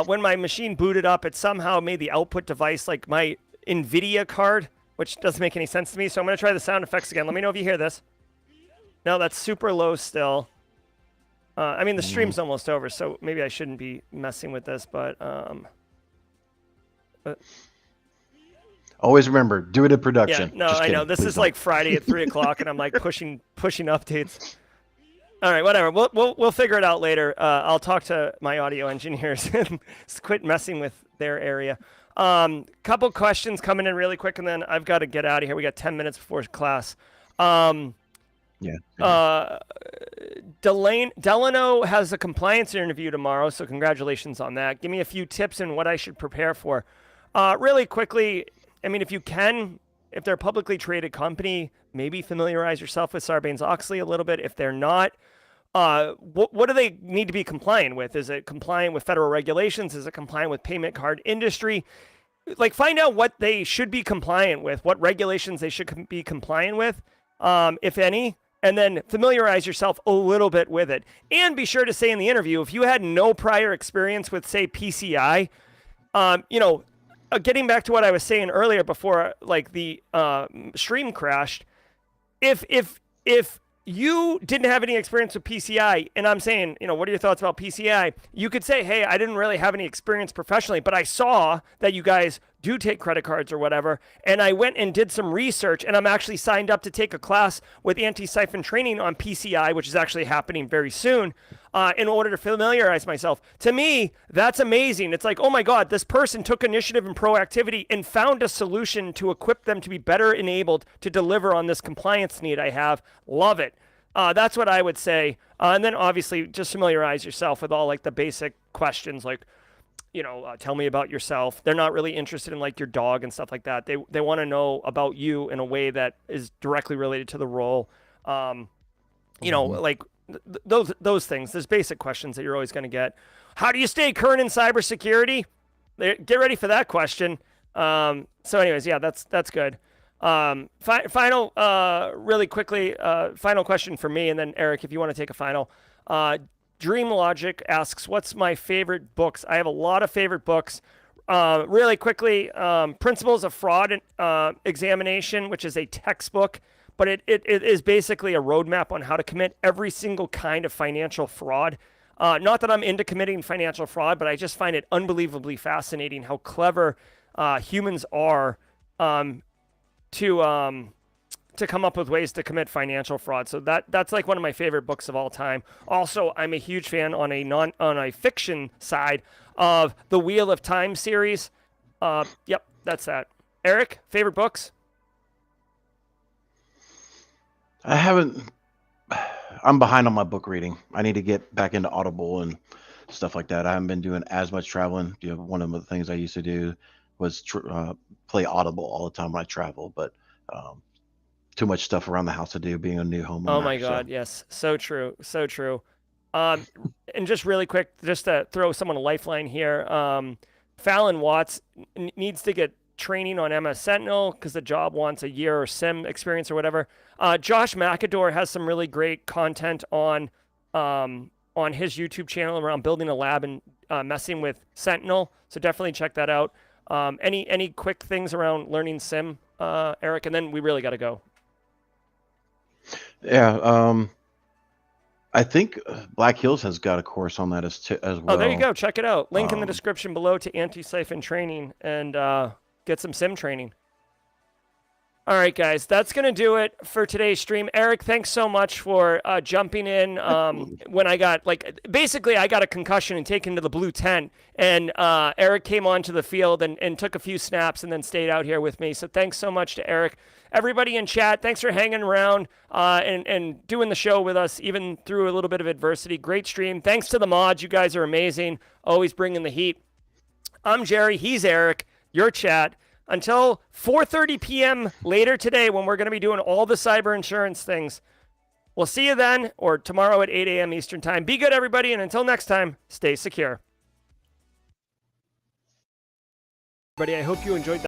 When my machine booted up, it somehow made the output device like my NVIDIA card, which doesn't make any sense to me. So I'm going to try the sound effects again. Let me know if you hear this. No, that's super low still. The stream's almost over, so maybe I shouldn't be messing with this, but always remember, do it in production. Yeah, no, I know. This is like Friday at 3 o'clock, and I'm like pushing updates. All right, whatever. We'll figure it out later. I'll talk to my audio engineers and quit messing with their area. Couple questions coming in really quick, and then I've got to get out of here. We got 10 minutes before class. Delano has a compliance interview tomorrow, so congratulations on that. Give me a few tips on what I should prepare for. Really quickly, if they're a publicly traded company, maybe familiarize yourself with Sarbanes-Oxley a little bit. If they're not, what do they need to be compliant with? Is it compliant with federal regulations? Is it compliant with payment card industry? Like, find out what they should be compliant with, what regulations they should be compliant with, if any, and then familiarize yourself a little bit with it. And be sure to say in the interview, if you had no prior experience with, say, PCI, getting back to what I was saying earlier before, like the stream crashed, if you didn't have any experience with PCI, and I'm saying, what are your thoughts about PCI? You could say, hey, I didn't really have any experience professionally, but I saw that you guys do take credit cards or whatever, and I went and did some research, and I'm actually signed up to take a class with Antisyphon training on PCI, which is actually happening very soon, in order to familiarize myself. To me, that's amazing. It's like, oh my God, this person took initiative and proactivity and found a solution to equip them to be better enabled to deliver on this compliance need I have. Love it. That's what I would say. And then obviously just familiarize yourself with all like the basic questions, like, tell me about yourself. They're not really interested in like your dog and stuff like that. They want to know about you in a way that is directly related to the role. Like those things. There's basic questions that you're always going to get. How do you stay current in cybersecurity? Get ready for that question. So anyways, yeah, that's good. Final, really quickly, final question for me, and then Eric, if you want to take a final. Dream Logic asks, what's my favorite books? I have a lot of favorite books. Really quickly, Principles of Fraud Examination, which is a textbook, but it is basically a roadmap on how to commit every single kind of financial fraud. Not that I'm into committing financial fraud, but I just find it unbelievably fascinating how clever humans are to come up with ways to commit financial fraud. So that's like one of my favorite books of all time. Also, I'm a huge fan on a fiction side of the Wheel of Time series. Yep, that's that. Eric, favorite books? I'm behind on my book reading. I need to get back into Audible and stuff like that. I haven't been doing as much traveling. One of the things I used to do was play Audible all the time when I travel, but too much stuff around the house to do, being a new homeowner. Oh my God, yes, so true, so true. And just really quick, just to throw someone a lifeline here, Fallon Watts needs to get training on MS Sentinel because the job wants a year or SIM experience or whatever. Josh McAdore has some really great content on his YouTube channel around building a lab and messing with Sentinel, so definitely check that out. Any quick things around learning SIM, Eric, and then we really got to go. Yeah, I think Black Hills has got a course on that as well. Oh, there you go. Check it out. Link in the description below to Antisyphon training and get some SIM training. All right, guys, that's going to do it for today's stream. Eric, thanks so much for jumping in when I got, basically I got a concussion and taken to the blue tent, and Eric came onto the field and took a few snaps and then stayed out here with me. So thanks so much to Eric. Everybody in chat, thanks for hanging around and doing the show with us, even through a little bit of adversity. Great stream. Thanks to the mods. You guys are amazing. Always bringing the heat. I'm Jerry. He's Eric. Your chat. Until 4:30 p.m. later today, when we're going to be doing all the cyber insurance things. We'll see you then, or tomorrow at 8 a.m. Eastern Time. Be good, everybody, and until next time, stay secure. Everybody, I hope you enjoyed that.